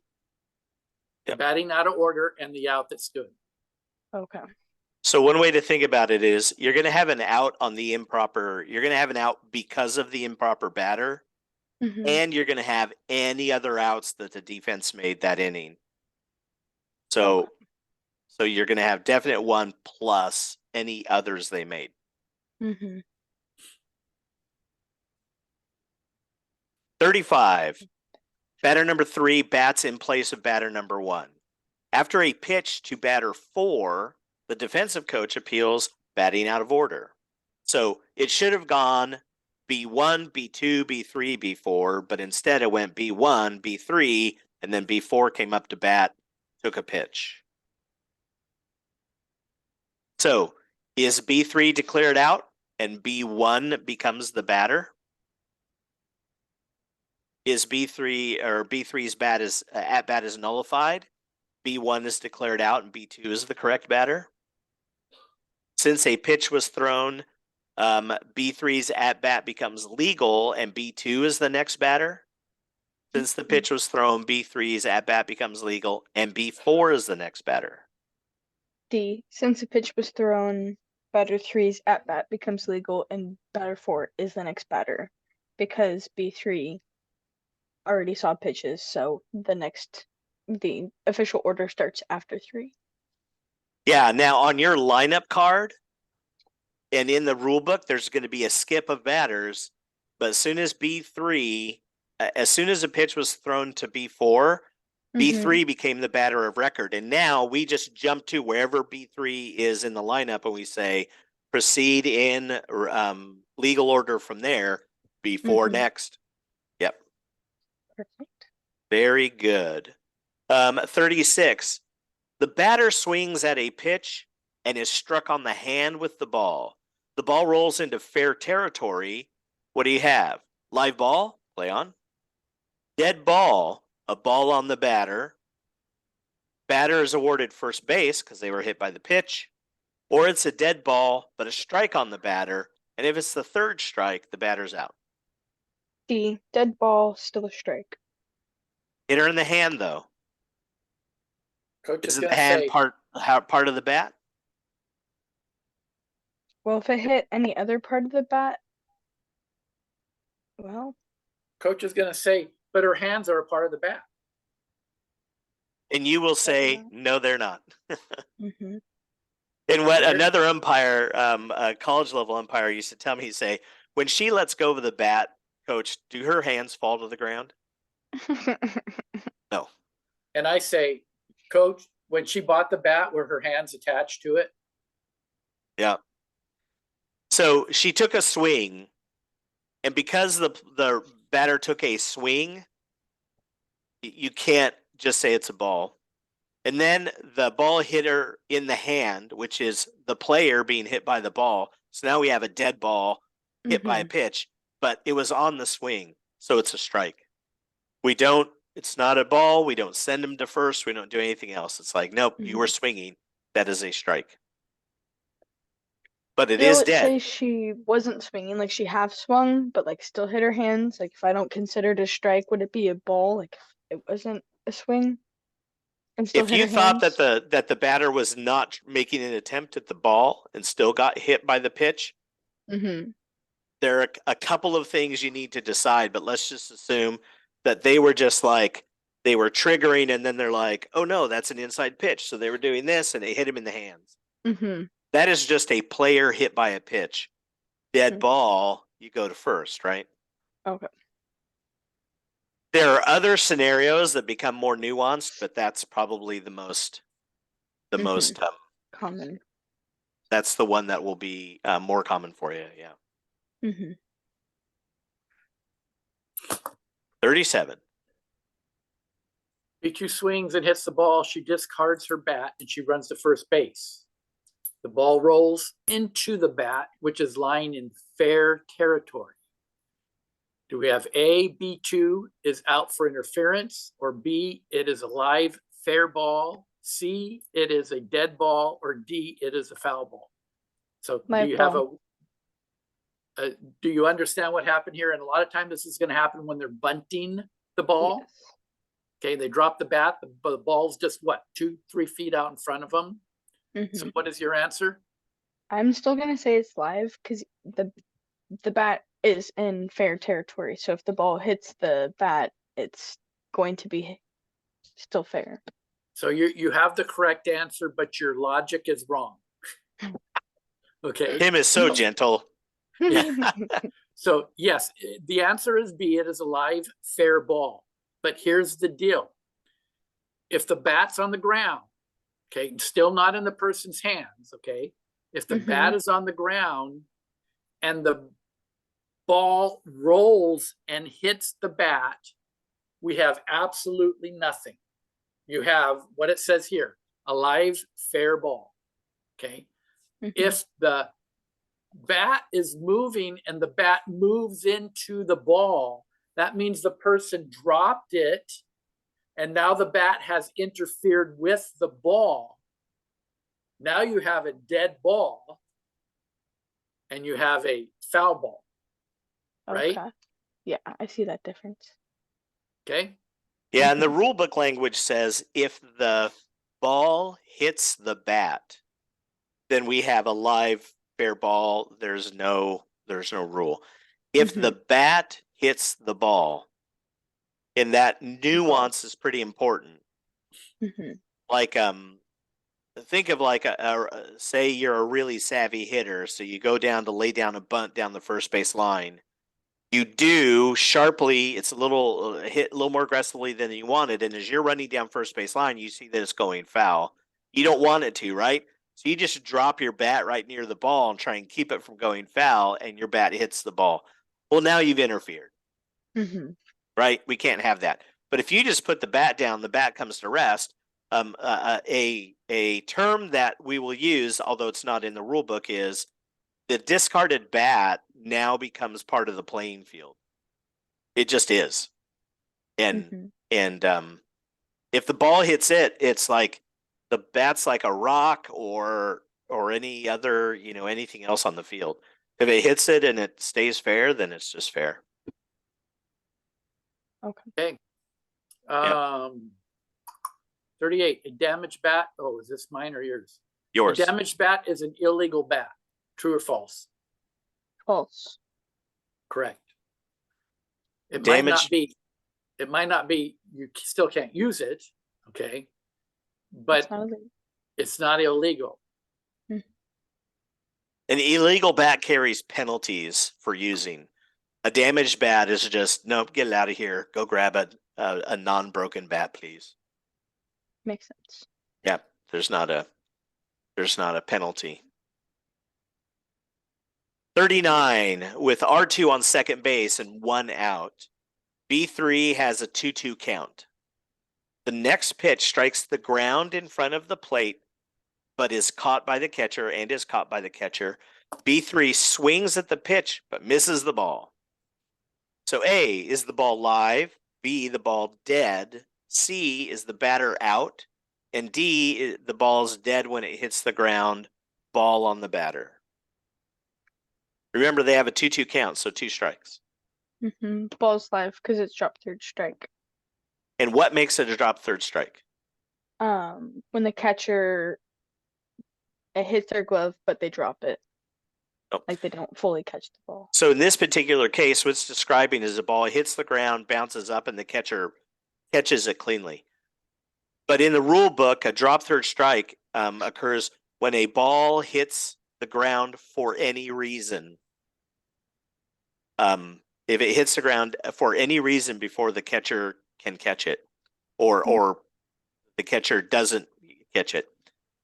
Speaker 1: the batting out of order, and the out that stood.
Speaker 3: Okay.
Speaker 2: So one way to think about it is you're going to have an out on the improper. You're going to have an out because of the improper batter,
Speaker 3: Mhm.
Speaker 2: and you're going to have any other outs that the defense made that inning. So,
Speaker 3: Okay.
Speaker 2: so you're going to have definite one plus any others they made.
Speaker 3: Mhm.
Speaker 2: 35. Batter number 3 bats in place of batter number 1. After a pitch to batter 4, the defensive coach appeals batting out of order. So it should have gone B1, B2, B3, B4, but instead it went B1, B3, and then B4 came up to bat, took a pitch. So is B3 declared out and B1 becomes the batter? Is B3 or B3's bat is at bat is nullified? B1 is declared out and B2 is the correct batter? Since a pitch was thrown, B3's at bat becomes legal and B2 is the next batter. Since the pitch was thrown, B3's at bat becomes legal and B4 is the next batter.
Speaker 3: D. Since the pitch was thrown, batter 3's at bat becomes legal and batter 4 is the next batter because B3 already saw pitches, so the official order starts after 3.
Speaker 2: Yeah, now on your lineup card and in the rule book, there's going to be a skip of batters, but as soon as B3, as soon as a pitch was thrown to B4, B3 became the batter of record. And now we just jump to wherever B3 is in the lineup and we say proceed in legal order from there. B4 next. Yep.
Speaker 3: Perfect.
Speaker 2: Very good. 36. The batter swings at a pitch and is struck on the hand with the ball. The ball rolls into fair territory. What do you have? Live ball? Play on. Dead ball. A ball on the batter. Batter is awarded first base because they were hit by the pitch. Or it's a dead ball, but a strike on the batter. And if it's the third strike, the batter's out.
Speaker 3: D. Dead ball, still a strike.
Speaker 2: Hit her in the hand, though.
Speaker 1: Coach is
Speaker 2: Isn't
Speaker 1: going
Speaker 2: the
Speaker 1: to
Speaker 2: hand
Speaker 1: say,
Speaker 2: part of the bat?
Speaker 3: Well, if it hit any other part of the bat, well,
Speaker 1: Coach is going to say, but her hands are a part of the bat.
Speaker 2: And you will say, no, they're not.
Speaker 3: mm-hmm.
Speaker 2: And what another umpire, a college level umpire used to tell me, he'd say, when she lets go of the bat, Coach, do her hands fall to the ground? No.
Speaker 1: And I say, Coach, when she bought the bat, were her hands attached to it?
Speaker 2: Yeah. So she took a swing, and because the batter took a swing, you can't just say it's a ball. And then the ball hit her in the hand, which is the player being hit by the ball. So now we have a dead ball hit by a pitch, but it was on the swing. So it's a strike. It's not a ball. We don't send him to first. We don't do anything else. It's like, nope, you were swinging. That is a strike. But it is
Speaker 3: let's
Speaker 2: dead.
Speaker 3: say she wasn't swinging, like she half swung, but like still hit her hands. Like if I don't consider it a strike, would it be a ball? Like if it wasn't a swing and still
Speaker 2: If
Speaker 3: hit
Speaker 2: you
Speaker 3: her
Speaker 2: thought
Speaker 3: hands?
Speaker 2: that the batter was not making an attempt at the ball and still got hit by the pitch, there are a couple of things you need to decide, but let's just assume that they were just like, they were triggering and then they're like, oh no, that's an inside pitch. So they were doing this and they hit him in the hands. That is just a player hit by a pitch. Dead ball, you go to first, right?
Speaker 3: Okay.
Speaker 2: There are other scenarios that become more nuanced, but that's probably the most
Speaker 3: common.
Speaker 2: That's the one that will be more common for you. Yeah. 37.
Speaker 1: B2 swings and hits the ball. She discards her bat and she runs to first base. The ball rolls into the bat, which is lying in fair territory. Do we have A, B2 is out for interference, or B, it is a live fair ball, C, it is a dead ball, or D, it is a foul ball? So do you understand what happened here? And a lot of times this is going to happen when they're bunting the ball.
Speaker 3: Yes.
Speaker 1: Okay, they drop the bat, the ball's just what, 2-3 feet out in front of them. So
Speaker 3: Mhm.
Speaker 1: what is your answer?
Speaker 3: I'm still gonna say it's live because the bat is in fair territory. So if the ball hits the bat, it's going to be still fair.
Speaker 1: So you have the correct answer, but your logic is wrong. Okay.
Speaker 2: Tim is so gentle.
Speaker 1: Yeah. So yes, the answer is B. It is a live, fair ball. But here's the deal. If the bat's on the ground, okay, still not in the person's hands, okay? If the bat is on the ground and the ball rolls and hits the bat, we have absolutely nothing. You have what it says here, a live, fair ball, okay? If the bat is moving and the bat moves into the ball, that means the person dropped it and now the bat has interfered with the ball. Now you have a dead ball and you have a foul ball, right?
Speaker 3: Okay. Yeah, I see that difference.
Speaker 1: Okay.
Speaker 2: Yeah, and the rule book language says if the ball hits the bat, then we have a live fair ball. There's no rule. If the bat hits the ball, and that nuance is pretty important. Like think of like say you're a really savvy hitter, so you go down to lay down a bunt down the first base line. You do sharply, it's a little hit a little more aggressively than you wanted, and as you're running down first base line, you see that it's going foul. You don't want it to, right? So you just drop your bat right near the ball and try and keep it from going foul, and your bat hits the ball. Well, now you've interfered, right? We can't have that. But if you just put the bat down, the bat comes to rest. A term that we will use, although it's not in the rule book, is the discarded bat now becomes part of the playing field. It just is. And if the ball hits it, it's like the bat's like a rock or any other, anything else on the field. If it hits it and it stays fair, then it's just fair.
Speaker 1: Okay. 38, a damaged bat. Oh, is this mine or yours?
Speaker 2: Yours.
Speaker 1: A damaged bat is an illegal bat. True or false?
Speaker 3: False.
Speaker 1: Correct. It might not be, you still can't use it, okay? But it's not illegal.
Speaker 2: An illegal bat carries penalties for using. A damaged bat is just, nope, get it out of here. Go grab a non-broken bat, please.
Speaker 3: Makes sense.
Speaker 2: Yeah, there's not a penalty. 39 with R2 on second base and 1 out. B3 has a 2-2 count. The next pitch strikes the ground in front of the plate, but is caught by the catcher and is caught by the catcher. B3 swings at the pitch, but misses the ball. So A, is the ball live? B, the ball dead? C, is the batter out? And D, the ball's dead when it hits the ground, ball on the batter. Remember, they have a 2-2 count, so 2 strikes.
Speaker 3: Ball's live because it's dropped third strike.
Speaker 2: And what makes it a drop third strike?
Speaker 3: When the catcher, it hits their glove, but they drop it.
Speaker 2: Oh.
Speaker 3: Like they don't fully catch the ball.
Speaker 2: So in this particular case, what's describing is the ball hits the ground, bounces up, and the catcher catches it cleanly. But in the rule book, a drop third strike occurs when a ball hits the ground for any reason. If it hits the ground for any reason before the catcher can catch it, or the catcher doesn't catch it,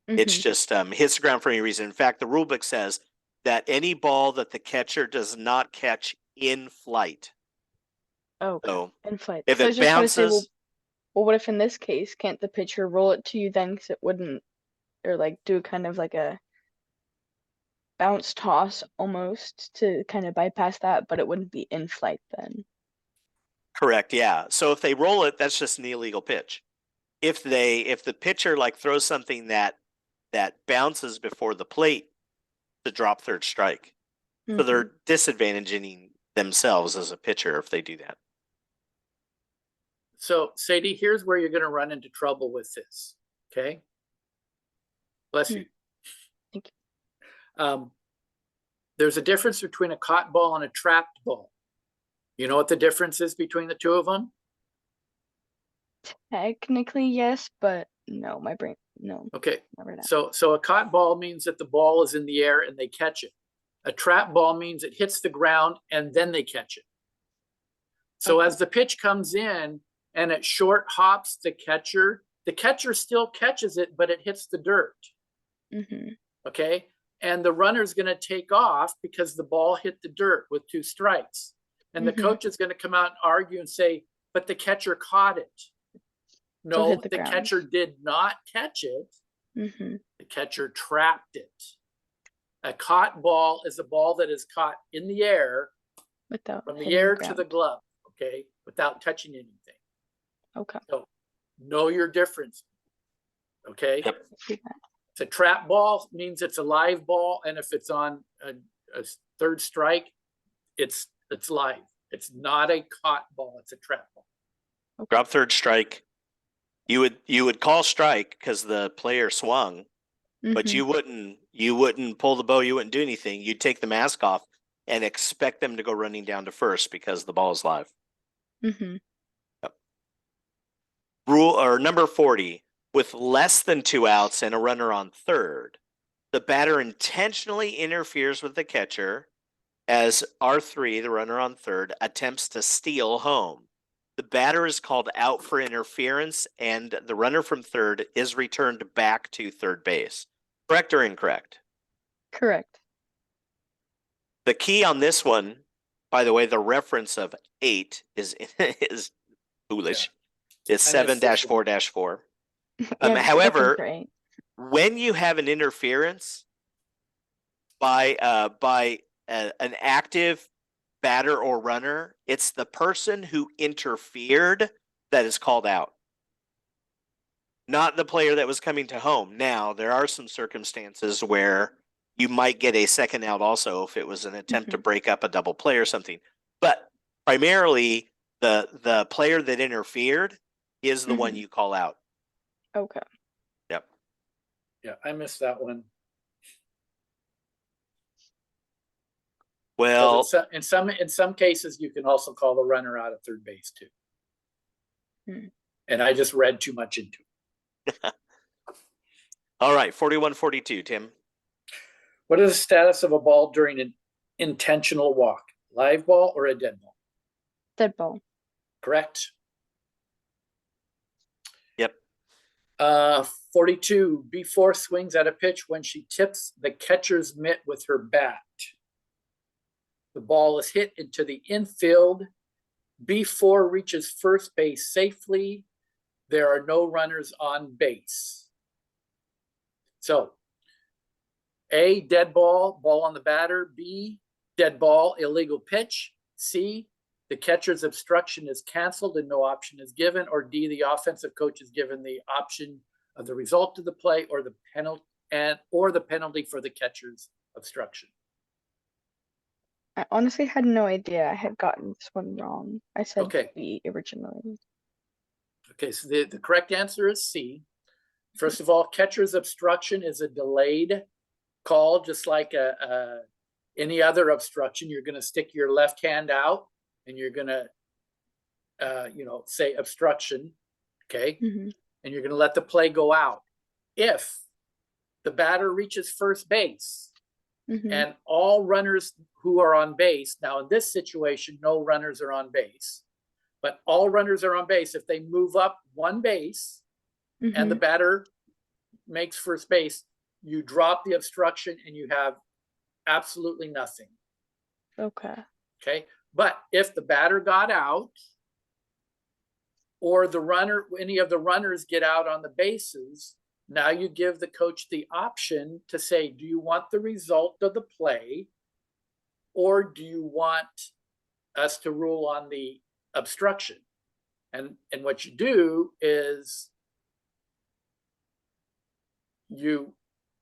Speaker 2: it's just hits the ground for any reason. In fact, the rule book says that any ball that the catcher does not catch in flight. So
Speaker 3: in flight.
Speaker 2: If
Speaker 3: So
Speaker 2: it bounces.
Speaker 3: Well, what if in this case, can't the pitcher roll it to you then because it wouldn't, or like do kind of like a bounce toss almost to kind of bypass that, but it wouldn't be in flight then?
Speaker 2: Correct, yeah. So if they roll it, that's just an illegal pitch. If the pitcher like throws something that bounces before the plate, to drop third strike. So they're disadvantaging themselves as a pitcher if they do that.
Speaker 1: So Sadie, here's where you're gonna run into trouble with this, okay? Bless you.
Speaker 3: Thank
Speaker 1: There's a difference between a caught ball and a trapped ball. You know what the difference is between the two of them?
Speaker 3: Technically, yes, but no, my brain, no,
Speaker 1: Okay,
Speaker 3: never that.
Speaker 1: so a caught ball means that the ball is in the air and they catch it. A trap ball means it hits the ground and then they catch it. So
Speaker 3: Okay.
Speaker 1: as the pitch comes in and it short hops the catcher still catches it, but it hits the dirt.
Speaker 3: Mm-hmm.
Speaker 1: Okay. And the runner's going to take off because the ball hit the dirt with 2 strikes. And the
Speaker 3: Mhm.
Speaker 1: coach is going to come out and argue and say, but the catcher caught it.
Speaker 3: Still
Speaker 1: No,
Speaker 3: hit the
Speaker 1: the
Speaker 3: ground.
Speaker 1: catcher did not catch it.
Speaker 3: Mm-hmm.
Speaker 1: The catcher trapped it. A caught ball is a ball that is caught in the air,
Speaker 3: Without
Speaker 1: from the
Speaker 3: hitting
Speaker 1: air
Speaker 3: the
Speaker 1: to
Speaker 3: ground.
Speaker 1: the glove, okay, without touching anything.
Speaker 3: Okay.
Speaker 1: So know your difference, okay?
Speaker 2: Yep.
Speaker 3: See that.
Speaker 1: It's a trap ball means it's a live ball, and if it's on a 3rd strike, it's live. It's not a caught ball, it's a trap ball.
Speaker 3: Okay.
Speaker 2: Drop 3rd strike. You would call strike because the player swung, but
Speaker 3: Mhm.
Speaker 2: you wouldn't pull the bow, you wouldn't do anything. You'd take the mask off and expect them to go running down to first because the ball is live.
Speaker 3: Mhm.
Speaker 2: Rule or number 40, with less than 2 outs and a runner on third, the batter intentionally interferes with the catcher as R3, the runner on third, attempts to steal home. The batter is called out for interference and the runner from third is returned back to third base. Correct or incorrect?
Speaker 3: Correct.
Speaker 2: The key on this one, by the way, the reference of 8 is foolish. It's
Speaker 1: I missed this one.
Speaker 2: 7-4-4.
Speaker 3: Yeah, the
Speaker 2: However,
Speaker 3: seconds are 8.
Speaker 2: when you have an interference by an active batter or runner, it's the person who interfered that is called out, not the player that was coming to home. Now, there are some circumstances where you might get a second out also if it was an attempt to break up a double play or something. But primarily, the player that interfered is the one you call out.
Speaker 3: Okay.
Speaker 2: Yep.
Speaker 1: Yeah, I missed that one.
Speaker 2: Well,
Speaker 1: In some cases, you can also call the runner out at third base too.
Speaker 3: Hmm.
Speaker 1: And I just read too much into it.
Speaker 2: all right, 41-42, Tim.
Speaker 1: What is the status of a ball during an intentional walk? Live ball or a dead ball?
Speaker 3: Dead ball.
Speaker 1: Correct.
Speaker 2: Yep.
Speaker 1: 42. B4 swings at a pitch when she tips the catcher's mitt with her bat. The ball is hit into the infield. B4 reaches first base safely. There are no runners on base. So, A, dead ball, ball on the batter. B, dead ball, illegal pitch. C, the catcher's obstruction is canceled and no option is given. Or D, the offensive coach is given the option of the result of the play or the penalty for the catcher's obstruction.
Speaker 3: I honestly had no idea. I had gotten this one wrong. I said
Speaker 1: Okay.
Speaker 3: B originally.
Speaker 1: Okay, so the correct answer is C. First of all, catcher's obstruction is a delayed call, just like any other obstruction. You're going to stick your left hand out and you're going to, say obstruction, okay?
Speaker 3: Mhm.
Speaker 1: And you're going to let the play go out. If the batter reaches first base
Speaker 3: Mhm.
Speaker 1: and all runners who are on base, now in this situation, no runners are on base, but all runners are on base. If they move up one base and the
Speaker 3: Mhm.
Speaker 1: batter makes first base, you drop the obstruction and you have absolutely nothing.
Speaker 3: Okay.
Speaker 1: Okay. But if the batter got out or any of the runners get out on the bases, now you give the coach the option to say, do you want the result of the play or do you want us to rule on the obstruction? And what you do is you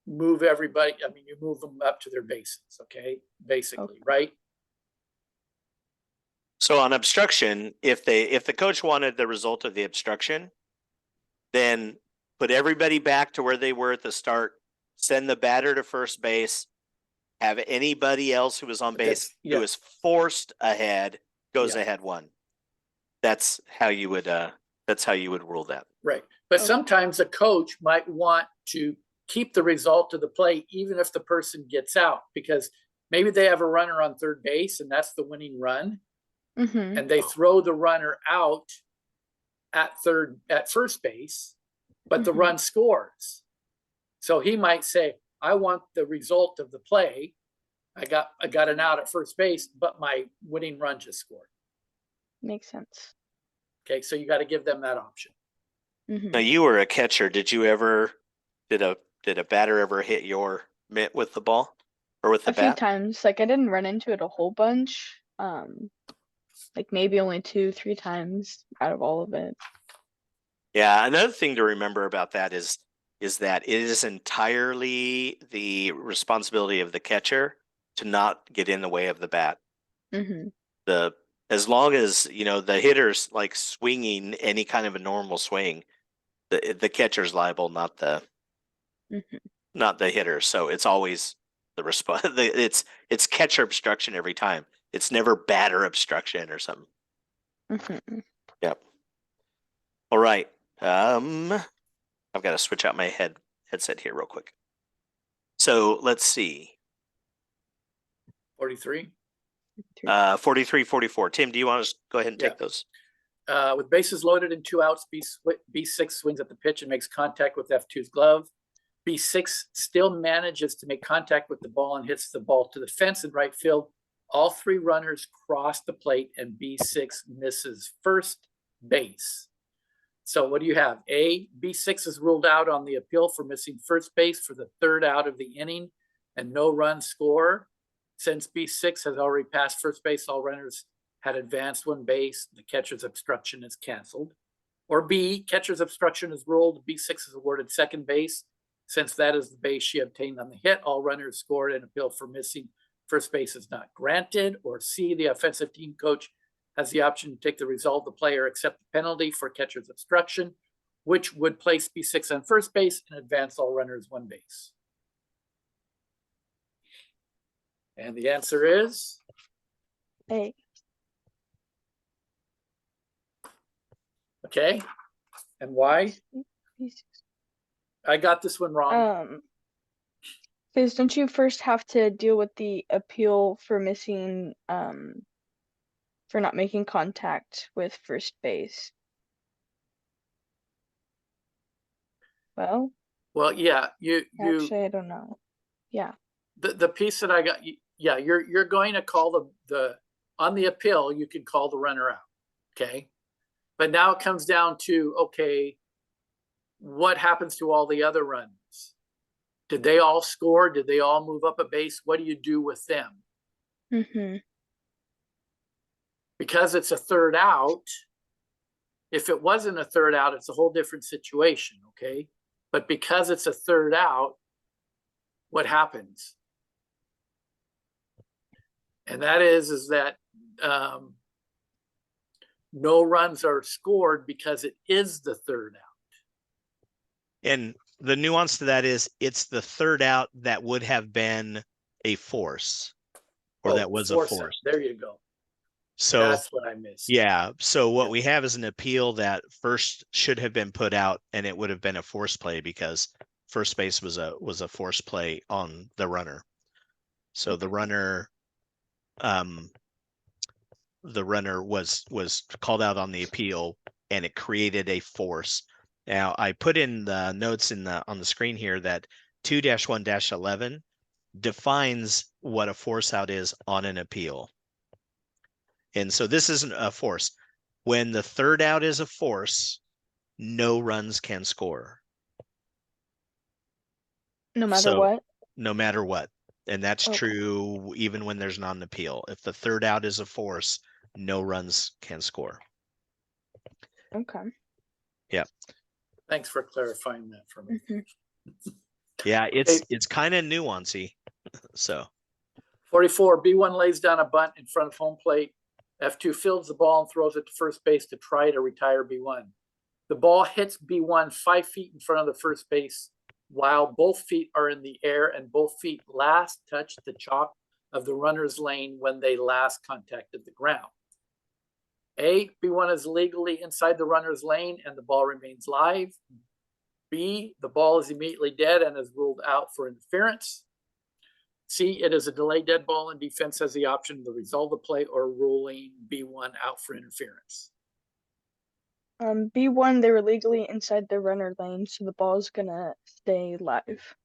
Speaker 1: move everybody. I mean, you move them up to their bases. Okay. Basically,
Speaker 3: Okay.
Speaker 1: right?
Speaker 2: So on obstruction, if the coach wanted the result of the obstruction, then put everybody back to where they were at the start, send the batter to first base, have anybody else who was on base who was forced ahead goes ahead one. That's how you would rule that.
Speaker 1: Right. But
Speaker 3: Okay.
Speaker 1: sometimes a coach might want to keep the result of the play, even if the person gets out, because maybe they have a runner on third base and that's the winning run.
Speaker 3: Mm-hmm.
Speaker 1: And they throw the runner out at first base, but the
Speaker 3: Mhm.
Speaker 1: run scores. So he might say, I want the result of the play. I got an out at first base, but my winning run just scored.
Speaker 3: Makes sense.
Speaker 1: Okay, so you got to give them that option.
Speaker 3: Mm-hmm.
Speaker 2: Now you were a catcher. Did a batter ever hit your mitt with the ball or with the
Speaker 3: A few
Speaker 2: bat?
Speaker 3: times, like I didn't run into it a whole bunch. Like maybe only 2-3 times out of all of it.
Speaker 2: Yeah, another thing to remember about that is that it is entirely the responsibility of the catcher to not get in the way of the bat.
Speaker 3: Mm-hmm.
Speaker 2: As long as the hitter's like swinging any kind of a normal swing, the catcher's liable, not the hitter. So it's always the response. It's catcher obstruction every time. It's never batter obstruction or something.
Speaker 3: Mm-hmm.
Speaker 2: Yep. All right. I've got to switch out my headset here real quick. So let's see.
Speaker 1: 43.
Speaker 2: 43, 44. Tim, do you want to go ahead and take those?
Speaker 1: With bases loaded and 2 outs, B6 swings at the pitch and makes contact with F2's glove. B6 still manages to make contact with the ball and hits the ball to the fence in right field. All 3 runners cross the plate and B6 misses first base. So what do you have? A, B6 is ruled out on the appeal for missing first base for the 3rd out of the inning and no run score. Since B6 has already passed first base, all runners had advanced 1 base. The catcher's obstruction is canceled. Or B, catcher's obstruction is ruled. B6 is awarded second base. Since that is the base she obtained on the hit, all runners scored and appeal for missing first base is not granted. Or C, the offensive team coach has the option to take the result of the player, accept the penalty for catcher's obstruction, which would place B6 on first base and advance all runners 1 base. And the answer is
Speaker 3: A.
Speaker 1: Okay. And why? I got this one wrong.
Speaker 3: Because don't you first have to deal with the appeal for missing, for not making contact with first base? Well,
Speaker 1: Yeah,
Speaker 3: actually, I don't know. Yeah.
Speaker 1: The piece that I got, yeah, you're going to call the on the appeal, you can call the runner out. Okay. But now it comes down to, okay, what happens to all the other runs? Did they all score? Did they all move up a base? What do you do with them?
Speaker 3: Mm-hmm.
Speaker 1: Because it's a 3rd out. If it wasn't a 3rd out, it's a whole different situation. Okay. But because it's a 3rd out, what happens? And that is that no runs are scored because it is the 3rd out.
Speaker 4: And the nuance to that is it's the 3rd out that would have been a force, or that was a force.
Speaker 1: There you go.
Speaker 4: So
Speaker 1: that's what I missed.
Speaker 4: Yeah. So what we have is an appeal that first should have been put out, and it would have been a force play because first base was a force play on the runner. So the runner was called out on the appeal, and it created a force. Now I put in the notes on the screen here that 2-1-11 defines what a force out is on an appeal. And so this isn't a force. When the 3rd out is a force, no runs can score.
Speaker 3: No matter what?
Speaker 4: No matter what. And that's
Speaker 3: Okay.
Speaker 4: true even when there's not an appeal. If the 3rd out is a force, no runs can score.
Speaker 3: Okay.
Speaker 4: Yeah.
Speaker 1: Thanks for clarifying that for me.
Speaker 3: Mm-hmm.
Speaker 4: Yeah, it's kind of nuancy. So
Speaker 1: 44, B1 lays down a bunt in front of home plate F2 fields the ball and throws it to first base to try to retire B1. The ball hits B1 5 feet in front of the first base while both feet are in the air and both feet last touch the chalk of the runner's lane when they last contacted the ground. A, B1 is legally inside the runner's lane and the ball remains live. B, the ball is immediately dead and is ruled out for interference. C, it is a delayed dead ball and defense has the option to resolve the play or ruling B1 out for interference.
Speaker 3: B1, they were legally inside the runner lane, so the ball's gonna stay live.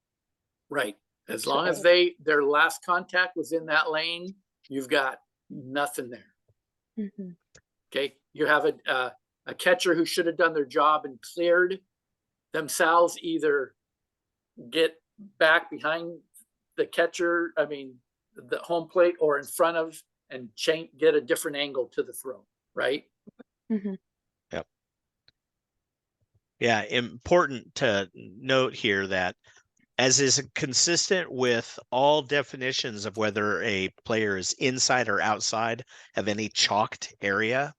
Speaker 1: Right. As long as
Speaker 3: So-
Speaker 1: their last contact was in that lane, you've got nothing there.
Speaker 3: Mhm.
Speaker 1: Okay. You have a catcher who should have done their job and cleared themselves, either get back behind the catcher, the home plate, or in front of and get a different angle to the throw, right?
Speaker 3: Mhm.
Speaker 4: Yeah, important to note here that as is consistent with all definitions of whether a player is inside or outside of any chalked area,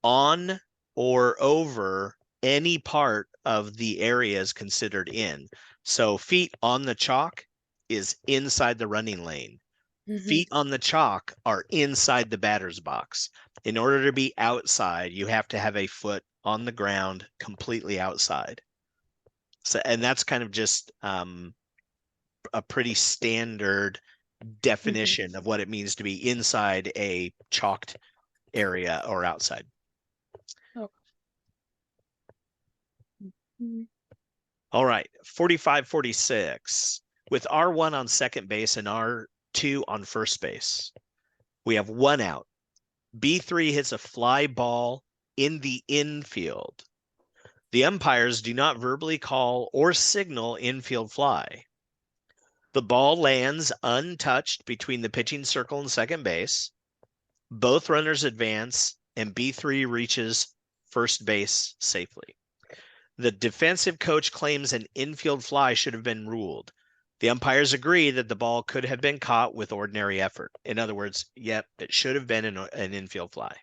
Speaker 4: on or over any part of the area is considered in. So feet on the chalk is inside the running lane.
Speaker 3: Mhm.
Speaker 4: Feet on the chalk are inside the batter's box. In order to be outside, you have to have a foot on the ground completely outside. So, and that's kind of just a pretty standard definition of what it means to be inside a chalked area or outside.
Speaker 3: Mhm.
Speaker 4: All right, 45-46. With R1 on second base and R2 on first base, we have one out. B3 hits a fly ball in the infield. The umpires do not verbally call or signal infield fly. The ball lands untouched between the pitching circle and second base. Both runners advance, and B3 reaches first base safely. The defensive coach claims an infield fly should have been ruled. The umpires agree that the ball could have been caught with ordinary effort. In other words, yep, it should have been an infield fly.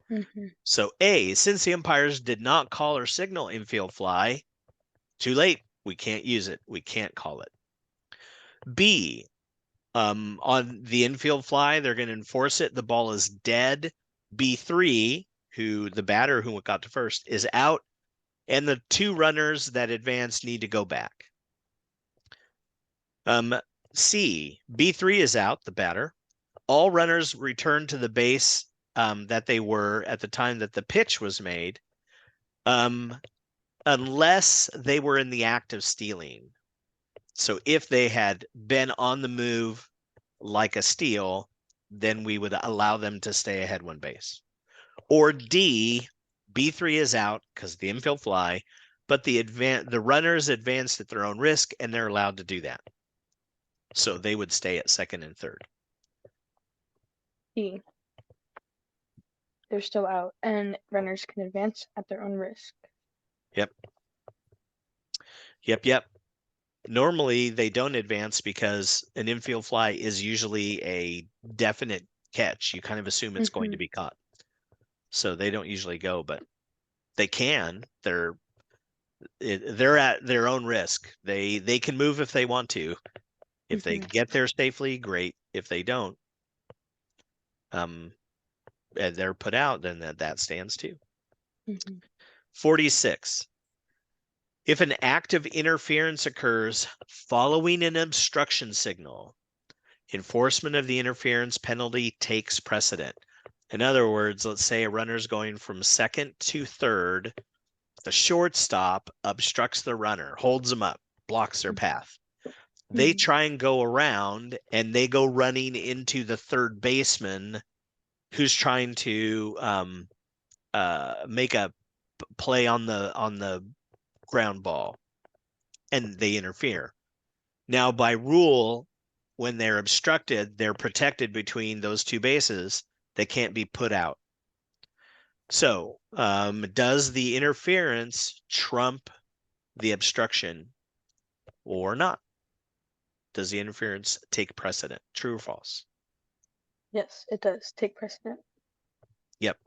Speaker 3: Mhm.
Speaker 4: So A, since the umpires did not call or signal infield fly, too late. We can't use it. We can't call it. B, on the infield fly, they're going to enforce it. The ball is dead. B3, the batter who got to first, is out. And the two runners that advance need to go back. C, B3 is out, the batter. All runners return to the base that they were at the time that the pitch was made, unless they were in the act of stealing. So if they had been on the move like a steal, then we would allow them to stay ahead one base. Or D, B3 is out because of the infield fly, but the runners advanced at their own risk and they're allowed to do that. So they would stay at second and third.
Speaker 3: E. They're still out, and runners can advance at their own risk.
Speaker 4: Yep. Normally they don't advance because an infield fly is usually a definite catch. You kind of assume it's going to be caught. So they don't usually go, but they can. They're at their own risk. They can move if they want to. If they get there safely, great. If they don't, and they're put out, then that stands too. 46. If an act of interference occurs following an obstruction signal, enforcement of the interference penalty takes precedent. In other words, let's say a runner's going from second to third. The shortstop obstructs the runner, holds them up, blocks their path. They try and go around and they go running into the third baseman who's trying to make a play on the ground ball, and they interfere. Now, by rule, when they're obstructed, they're protected between those two bases. They can't be put out. So, does the interference trump the obstruction or not? Does the interference take precedent? True or false?
Speaker 3: Yes, it does take precedent.
Speaker 4: Yep.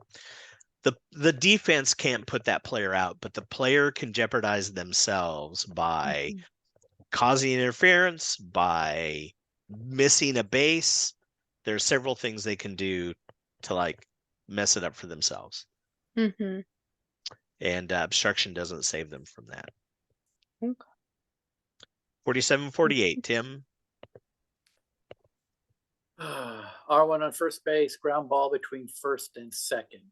Speaker 4: The defense can't put that player out, but the player can jeopardize themselves by
Speaker 3: Mhm.
Speaker 4: causing interference, by missing a base. There's several things they can do to like mess it up for themselves.
Speaker 3: Mm-hmm.
Speaker 4: And obstruction doesn't save them from that.
Speaker 3: Okay.
Speaker 4: 47-48, Tim.
Speaker 1: R1 on first base, ground ball between first and second.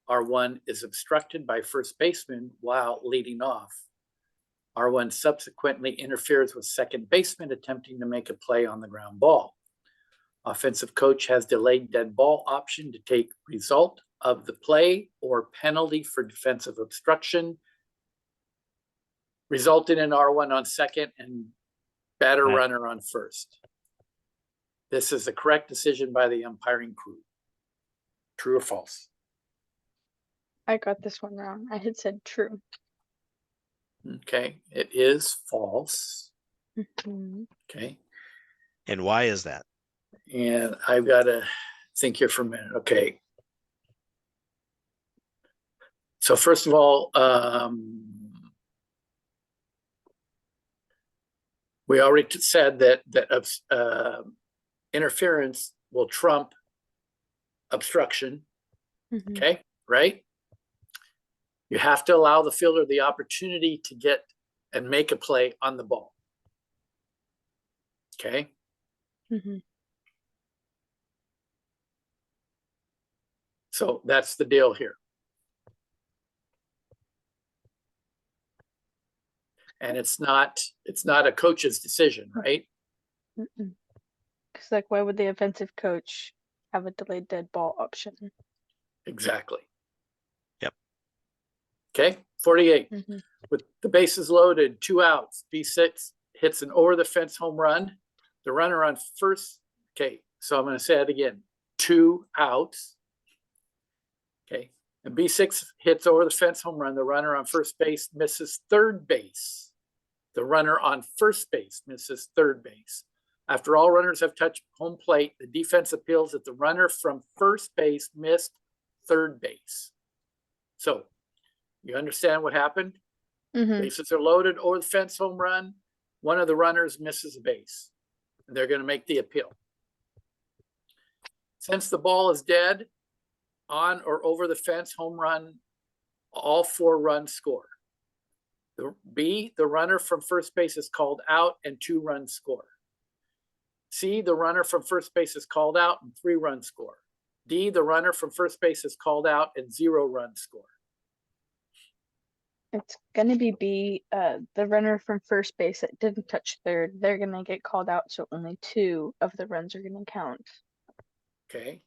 Speaker 1: R1 is obstructed by first baseman while leading off. R1 subsequently interferes with second baseman attempting to make a play on the ground ball. Offensive coach has delayed dead ball option to take result of the play or penalty for defensive obstruction, resulting in R1 on second and batter runner on first. This is the correct decision by the umpiring crew. True or false?
Speaker 3: I got this one wrong. I had said true.
Speaker 1: Okay, it is false.
Speaker 3: Mhm.
Speaker 1: Okay,
Speaker 4: And why is that?
Speaker 1: and I've got to think here for a minute. Okay. So first of all, we already said that interference will trump obstruction.
Speaker 3: Mhm.
Speaker 1: Okay, right? You have to allow the fielder the opportunity to get and make a play on the ball. Okay.
Speaker 3: Mhm.
Speaker 1: So that's the deal here. And it's not a coach's decision, right?
Speaker 3: Mm-mm. Because like, why would the offensive coach have a delayed dead ball option?
Speaker 1: Exactly.
Speaker 4: Yep.
Speaker 1: Okay, 48.
Speaker 3: Mm-hmm.
Speaker 1: With the bases loaded, 2 outs, B6 hits an over the fence home run. The runner on first. Okay, so I'm going to say it again. 2 outs. Okay, and B6 hits over the fence home run. The runner on first base misses third base. The runner on first base misses third base. After all runners have touched home plate, the defense appeals that the runner from first base missed third base. So you understand what happened?
Speaker 3: Mm-hmm.
Speaker 1: Bases are loaded over the fence home run. One of the runners misses a base. And they're going to make the appeal. Since the ball is dead, on or over the fence home run, all 4 runs score. B, the runner from first base is called out and 2 runs score. C, the runner from first base is called out and 3 runs score. D, the runner from first base is called out and 0 runs score.
Speaker 3: It's gonna be B, the runner from first base that didn't touch third. They're gonna get called out, so only 2 of the runs are gonna count.
Speaker 1: Okay.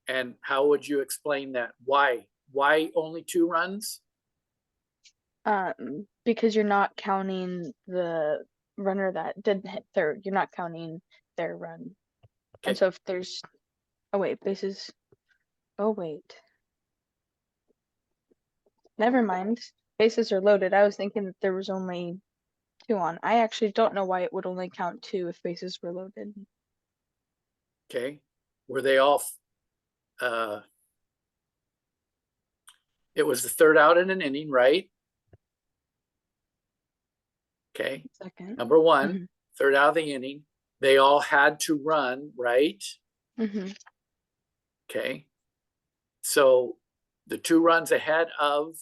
Speaker 1: And how would you explain that? Why? Why only 2 runs?
Speaker 3: Because you're not counting the runner that didn't hit third. You're not counting their run.
Speaker 1: Okay.
Speaker 3: And so if there's, oh wait, bases. Oh wait. Never mind. Bases are loaded. I was thinking that there was only 2 on. I actually don't know why it would only count 2 if bases were loaded.
Speaker 1: Okay. Were they all it was the 3rd out in an inning, right? Okay.
Speaker 3: Second.
Speaker 1: Number 1,
Speaker 3: Mhm.
Speaker 1: 3rd out of the inning. They all had to run, right?
Speaker 3: Mm-hmm.
Speaker 1: Okay. So the 2 runs ahead of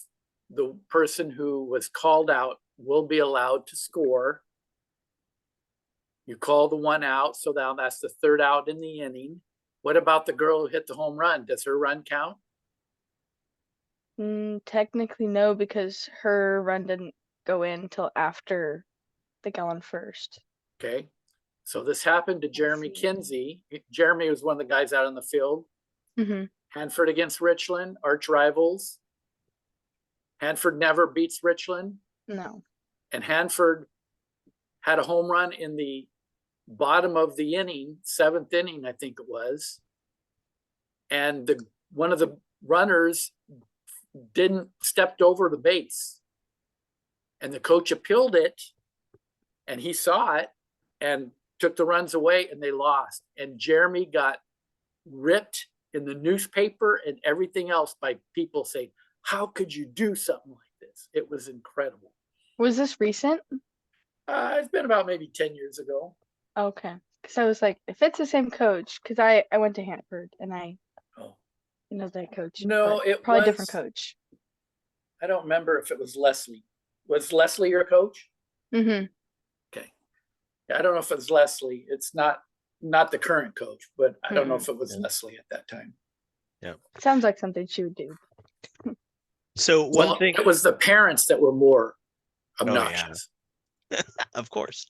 Speaker 1: the person who was called out will be allowed to score. You call the 1 out, so now that's the 3rd out in the inning. What about the girl who hit the home run? Does her run count?
Speaker 3: Technically no, because her run didn't go in until after the Gallon first.
Speaker 1: Okay. So this happened to Jeremy
Speaker 3: see.
Speaker 1: Kinsey. Jeremy was one of the guys out on the field.
Speaker 3: Mm-hmm.
Speaker 1: Hanford against Richland, arch rivals. Hanford never beats Richland.
Speaker 3: No.
Speaker 1: And Hanford had a home run in the bottom of the inning, 7th inning, I think it was. And one of the runners didn't stepped over the base. And the coach appealed it, and he saw it and took the runs away, and they lost. And Jeremy got ripped in the newspaper and everything else by people saying, how could you do something like this? It was incredible.
Speaker 3: Was this recent?
Speaker 1: It's been about maybe 10 years ago.
Speaker 3: Okay. Because I was like, if it's the same coach, because I went to Hanford and I
Speaker 1: Oh,
Speaker 3: know that coach.
Speaker 1: no,
Speaker 3: but
Speaker 1: it
Speaker 3: probably
Speaker 1: was
Speaker 3: different coach.
Speaker 1: I don't remember if it was Leslie. Was Leslie your coach?
Speaker 3: Mm-hmm.
Speaker 1: Okay. Yeah, I don't know if it was Leslie. It's not the current coach, but I don't know if it was
Speaker 4: Yeah.
Speaker 1: Leslie at that time.
Speaker 3: Sounds like something she would do.
Speaker 4: So one
Speaker 1: Well,
Speaker 4: thing,
Speaker 1: it was the parents that were more
Speaker 4: yeah.
Speaker 1: obnoxious.
Speaker 4: of course,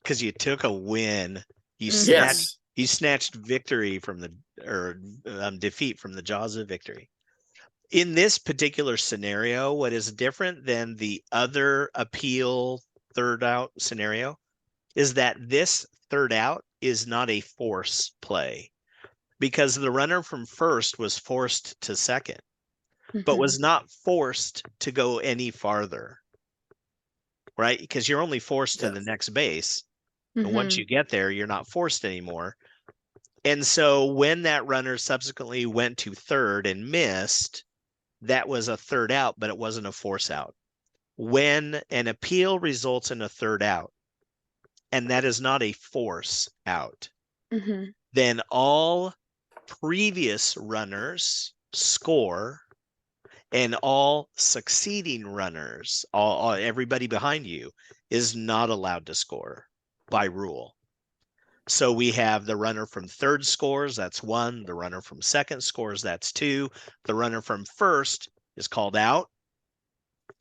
Speaker 4: because you took a win, you
Speaker 3: Mhm.
Speaker 1: Yes.
Speaker 4: snatched victory from the defeat from the jaws of victory. In this particular scenario, what is different than the other appeal third out scenario is that this third out is not a force play because the runner from first was forced to second, but
Speaker 3: Mhm.
Speaker 4: was not forced to go any farther, right? Because you're only forced to the next base. And once
Speaker 3: Mhm.
Speaker 4: you get there, you're not forced anymore. And so when that runner subsequently went to third and missed, that was a third out, but it wasn't a force out. When an appeal results in a third out, and that is not a force out,
Speaker 3: Mhm.
Speaker 4: then all previous runners score and all succeeding runners, all everybody behind you is not allowed to score by rule. So we have the runner from third scores, that's 1. The runner from second scores, that's 2. The runner from first is called out,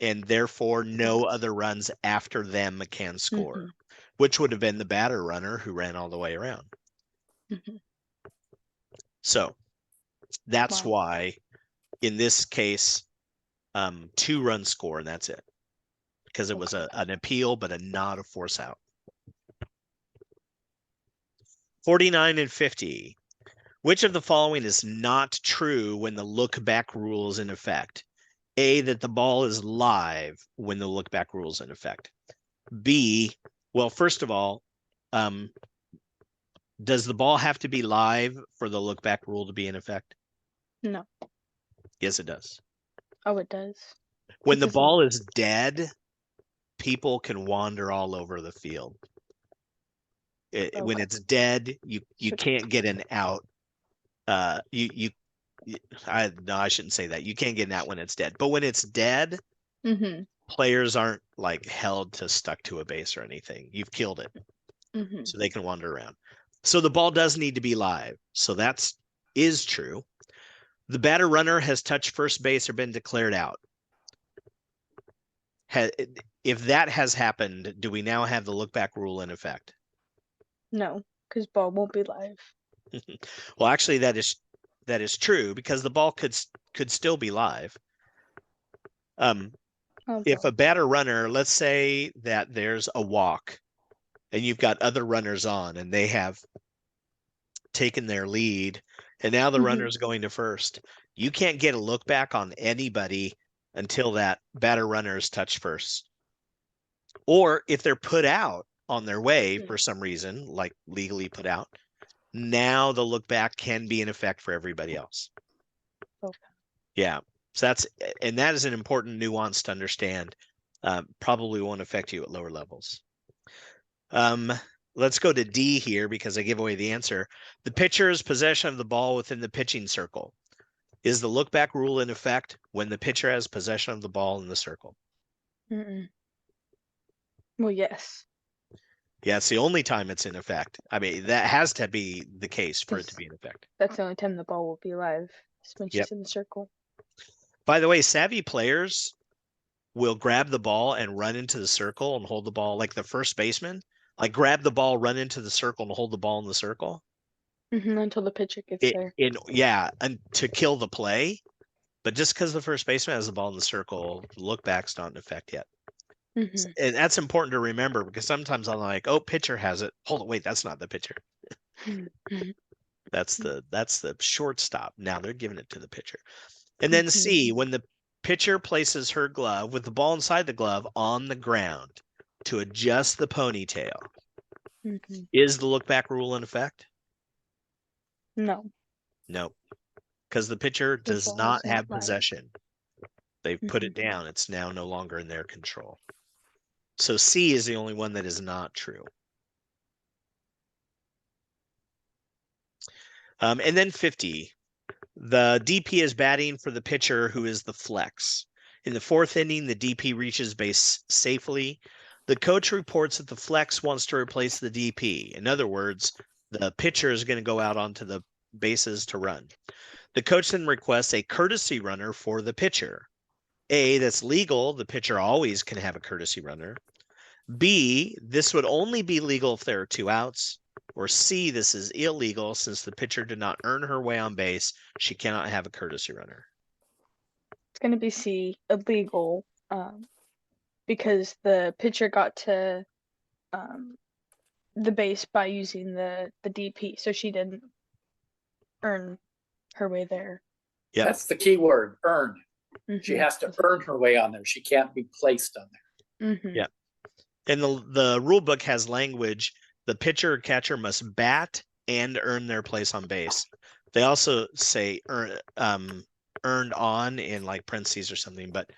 Speaker 4: and therefore no other runs after them can score,
Speaker 3: Mhm.
Speaker 4: which would have been the batter runner who ran all the way around.
Speaker 3: Mhm.
Speaker 4: So that's
Speaker 3: Wow.
Speaker 4: why in this case, 2-run score, and that's it, because it was an appeal, but not a force out. 49 and 50. Which of the following is not true when the look back rule is in effect? A, that the ball is live when the look back rule is in effect. B, well, first of all, does the ball have to be live for the look back rule to be in effect?
Speaker 3: No.
Speaker 4: Yes, it does.
Speaker 3: Oh, it does.
Speaker 4: When the
Speaker 3: Because
Speaker 4: ball is dead, people can wander all over the field. When
Speaker 3: Okay.
Speaker 4: it's dead, you
Speaker 3: So-
Speaker 4: can't get an out. No, I shouldn't say that. You can't get an out when it's dead. But when it's dead,
Speaker 3: Mhm.
Speaker 4: players aren't like held to stuck to a base or anything. You've killed it,
Speaker 3: Mhm.
Speaker 4: so they can wander around. So the ball does need to be live. So that is true. The batter runner has touched first base or been declared out. If that has happened, do we now have the look back rule in effect?
Speaker 3: No, because ball won't be live.
Speaker 4: Well, actually, that is true because the ball could still be live.
Speaker 3: Oh,
Speaker 4: If
Speaker 3: boy.
Speaker 4: a batter runner, let's say that there's a walk and you've got other runners on and they have taken their lead and now the
Speaker 3: Mhm.
Speaker 4: runner's going to first, you can't get a look back on anybody until that batter runner is touched first. Or if they're put out on their way for some reason, like legally put out, now the look back can be in effect for everybody else.
Speaker 3: Okay.
Speaker 4: Yeah. So that is an important nuance to understand. Probably won't affect you at lower levels. Let's go to D here because I give away the answer. The pitcher's possession of the ball within the pitching circle. Is the look back rule in effect when the pitcher has possession of the ball in the circle?
Speaker 3: Mm-mm. Well, yes.
Speaker 4: Yeah, it's the only time it's in effect. I mean, that has to be the case for it to be in effect.
Speaker 3: That's the only time the ball will be live. Is when she's
Speaker 4: Yep.
Speaker 3: in the circle.
Speaker 4: By the way, savvy players will grab the ball and run into the circle and hold the ball like the first baseman, like grab the ball, run into the circle and hold the ball in the circle.
Speaker 3: Until the pitcher gets there.
Speaker 4: And to kill the play. But just because the first baseman has the ball in the circle, look back's not in effect yet.
Speaker 3: Mhm.
Speaker 4: And that's important to remember because sometimes I'm like, oh, pitcher has it. Hold on, wait, that's not the pitcher.
Speaker 3: Mhm.
Speaker 4: That's the shortstop. Now they're giving it to the pitcher. And then C, when the pitcher places her glove with the ball inside the glove on the ground to adjust the ponytail,
Speaker 3: Mhm.
Speaker 4: is the look back rule in effect?
Speaker 3: No.
Speaker 4: No, because the pitcher does
Speaker 3: ball
Speaker 4: not
Speaker 3: is not
Speaker 4: have
Speaker 3: live.
Speaker 4: possession. They've put it
Speaker 3: Mhm.
Speaker 4: down. It's now no longer in their control. So C is the only one that is not true. And then 50. The DP is batting for the pitcher who is the flex. In the fourth inning, the DP reaches base safely. The coach reports that the flex wants to replace the DP. In other words, the pitcher is going to go out onto the bases to run. The coach then requests a courtesy runner for the pitcher. A, that's legal. The pitcher always can have a courtesy runner. B, this would only be legal if there are 2 outs. Or C, this is illegal since the pitcher did not earn her way on base. She cannot have a courtesy runner.
Speaker 3: It's gonna be C, illegal, because the pitcher got to the base by using the DP, so she didn't earn her way there.
Speaker 4: Yep.
Speaker 1: That's the key word, earn. She
Speaker 3: Mhm.
Speaker 1: has to earn her way on there. She can't be placed on there.
Speaker 3: Mhm.
Speaker 4: Yeah. And the rule book has language. The pitcher or catcher must bat and earn their place on base. They also say earned on in like parentheses or something, but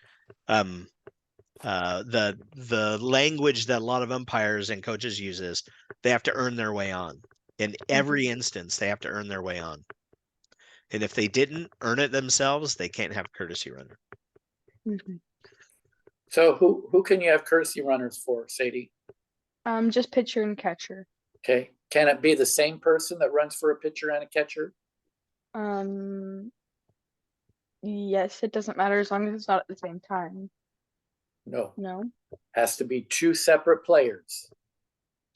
Speaker 4: the language that a lot of umpires and coaches use is they have to earn their way on. In every instance, they have to earn their way on. And if they didn't earn it themselves, they can't have a courtesy runner.
Speaker 3: Mhm.
Speaker 1: So who can you have courtesy runners for, Sadie?
Speaker 3: Just pitcher and catcher.
Speaker 1: Okay, can it be the same person that runs for a pitcher and a catcher?
Speaker 3: Yes, it doesn't matter as long as it's not at the same time.
Speaker 1: No,
Speaker 3: No.
Speaker 1: has to be 2 separate players.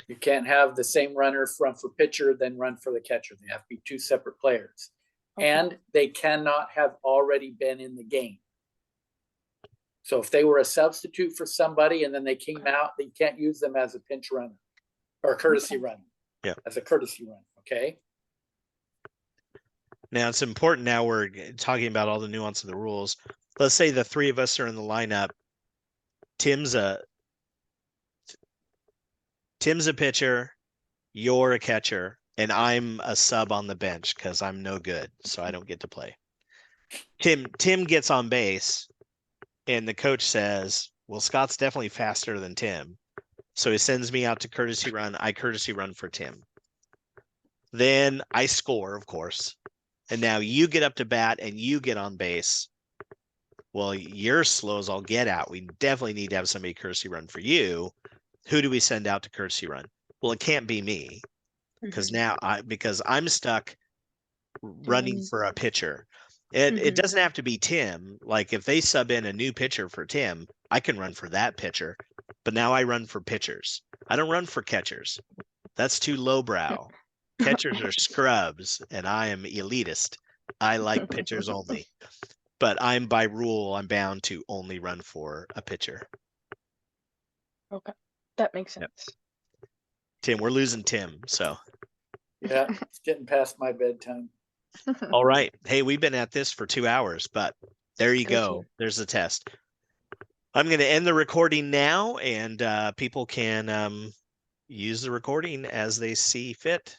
Speaker 1: You can't have the same runner run for pitcher, then run for the catcher. They have to be 2 separate players.
Speaker 3: Okay.
Speaker 1: And they cannot have already been in the game. So if they were a substitute for somebody and then they came out, you can't use them as a pinch runner or a courtesy runner.
Speaker 4: Yeah.
Speaker 1: As a courtesy run, okay?
Speaker 4: Now it's important. Now we're talking about all the nuance of the rules. Let's say the 3 of us are in the lineup. Tim's a pitcher, you're a catcher, and I'm a sub on the bench because I'm no good, so I don't get to play. Tim gets on base, and the coach says, well, Scott's definitely faster than Tim. So he sends me out to courtesy run. I courtesy run for Tim. Then I score, of course. And now you get up to bat and you get on base. Well, you're slow as all get out. We definitely need to have somebody courtesy run for you. Who do we send out to courtesy run? Well, it can't be me because now because I'm stuck running for a pitcher. It doesn't have to be Tim. Like if they sub in a new pitcher for Tim, I can run for that pitcher. But now I run for pitchers. I don't run for catchers. That's too lowbrow. Catchers are scrubs, and I am elitist. I like pitchers only. But I'm by rule, I'm bound to only run for a pitcher.
Speaker 3: Okay, that makes
Speaker 4: Yep.
Speaker 3: sense.
Speaker 4: Tim, we're losing Tim. So,
Speaker 1: Yeah, it's getting past my bedtime.
Speaker 4: all right. Hey, we've been at this for 2 hours, but there you
Speaker 3: Go
Speaker 4: go.
Speaker 3: team.
Speaker 4: There's the test. I'm going to end the recording now, and people can use the recording as they see fit.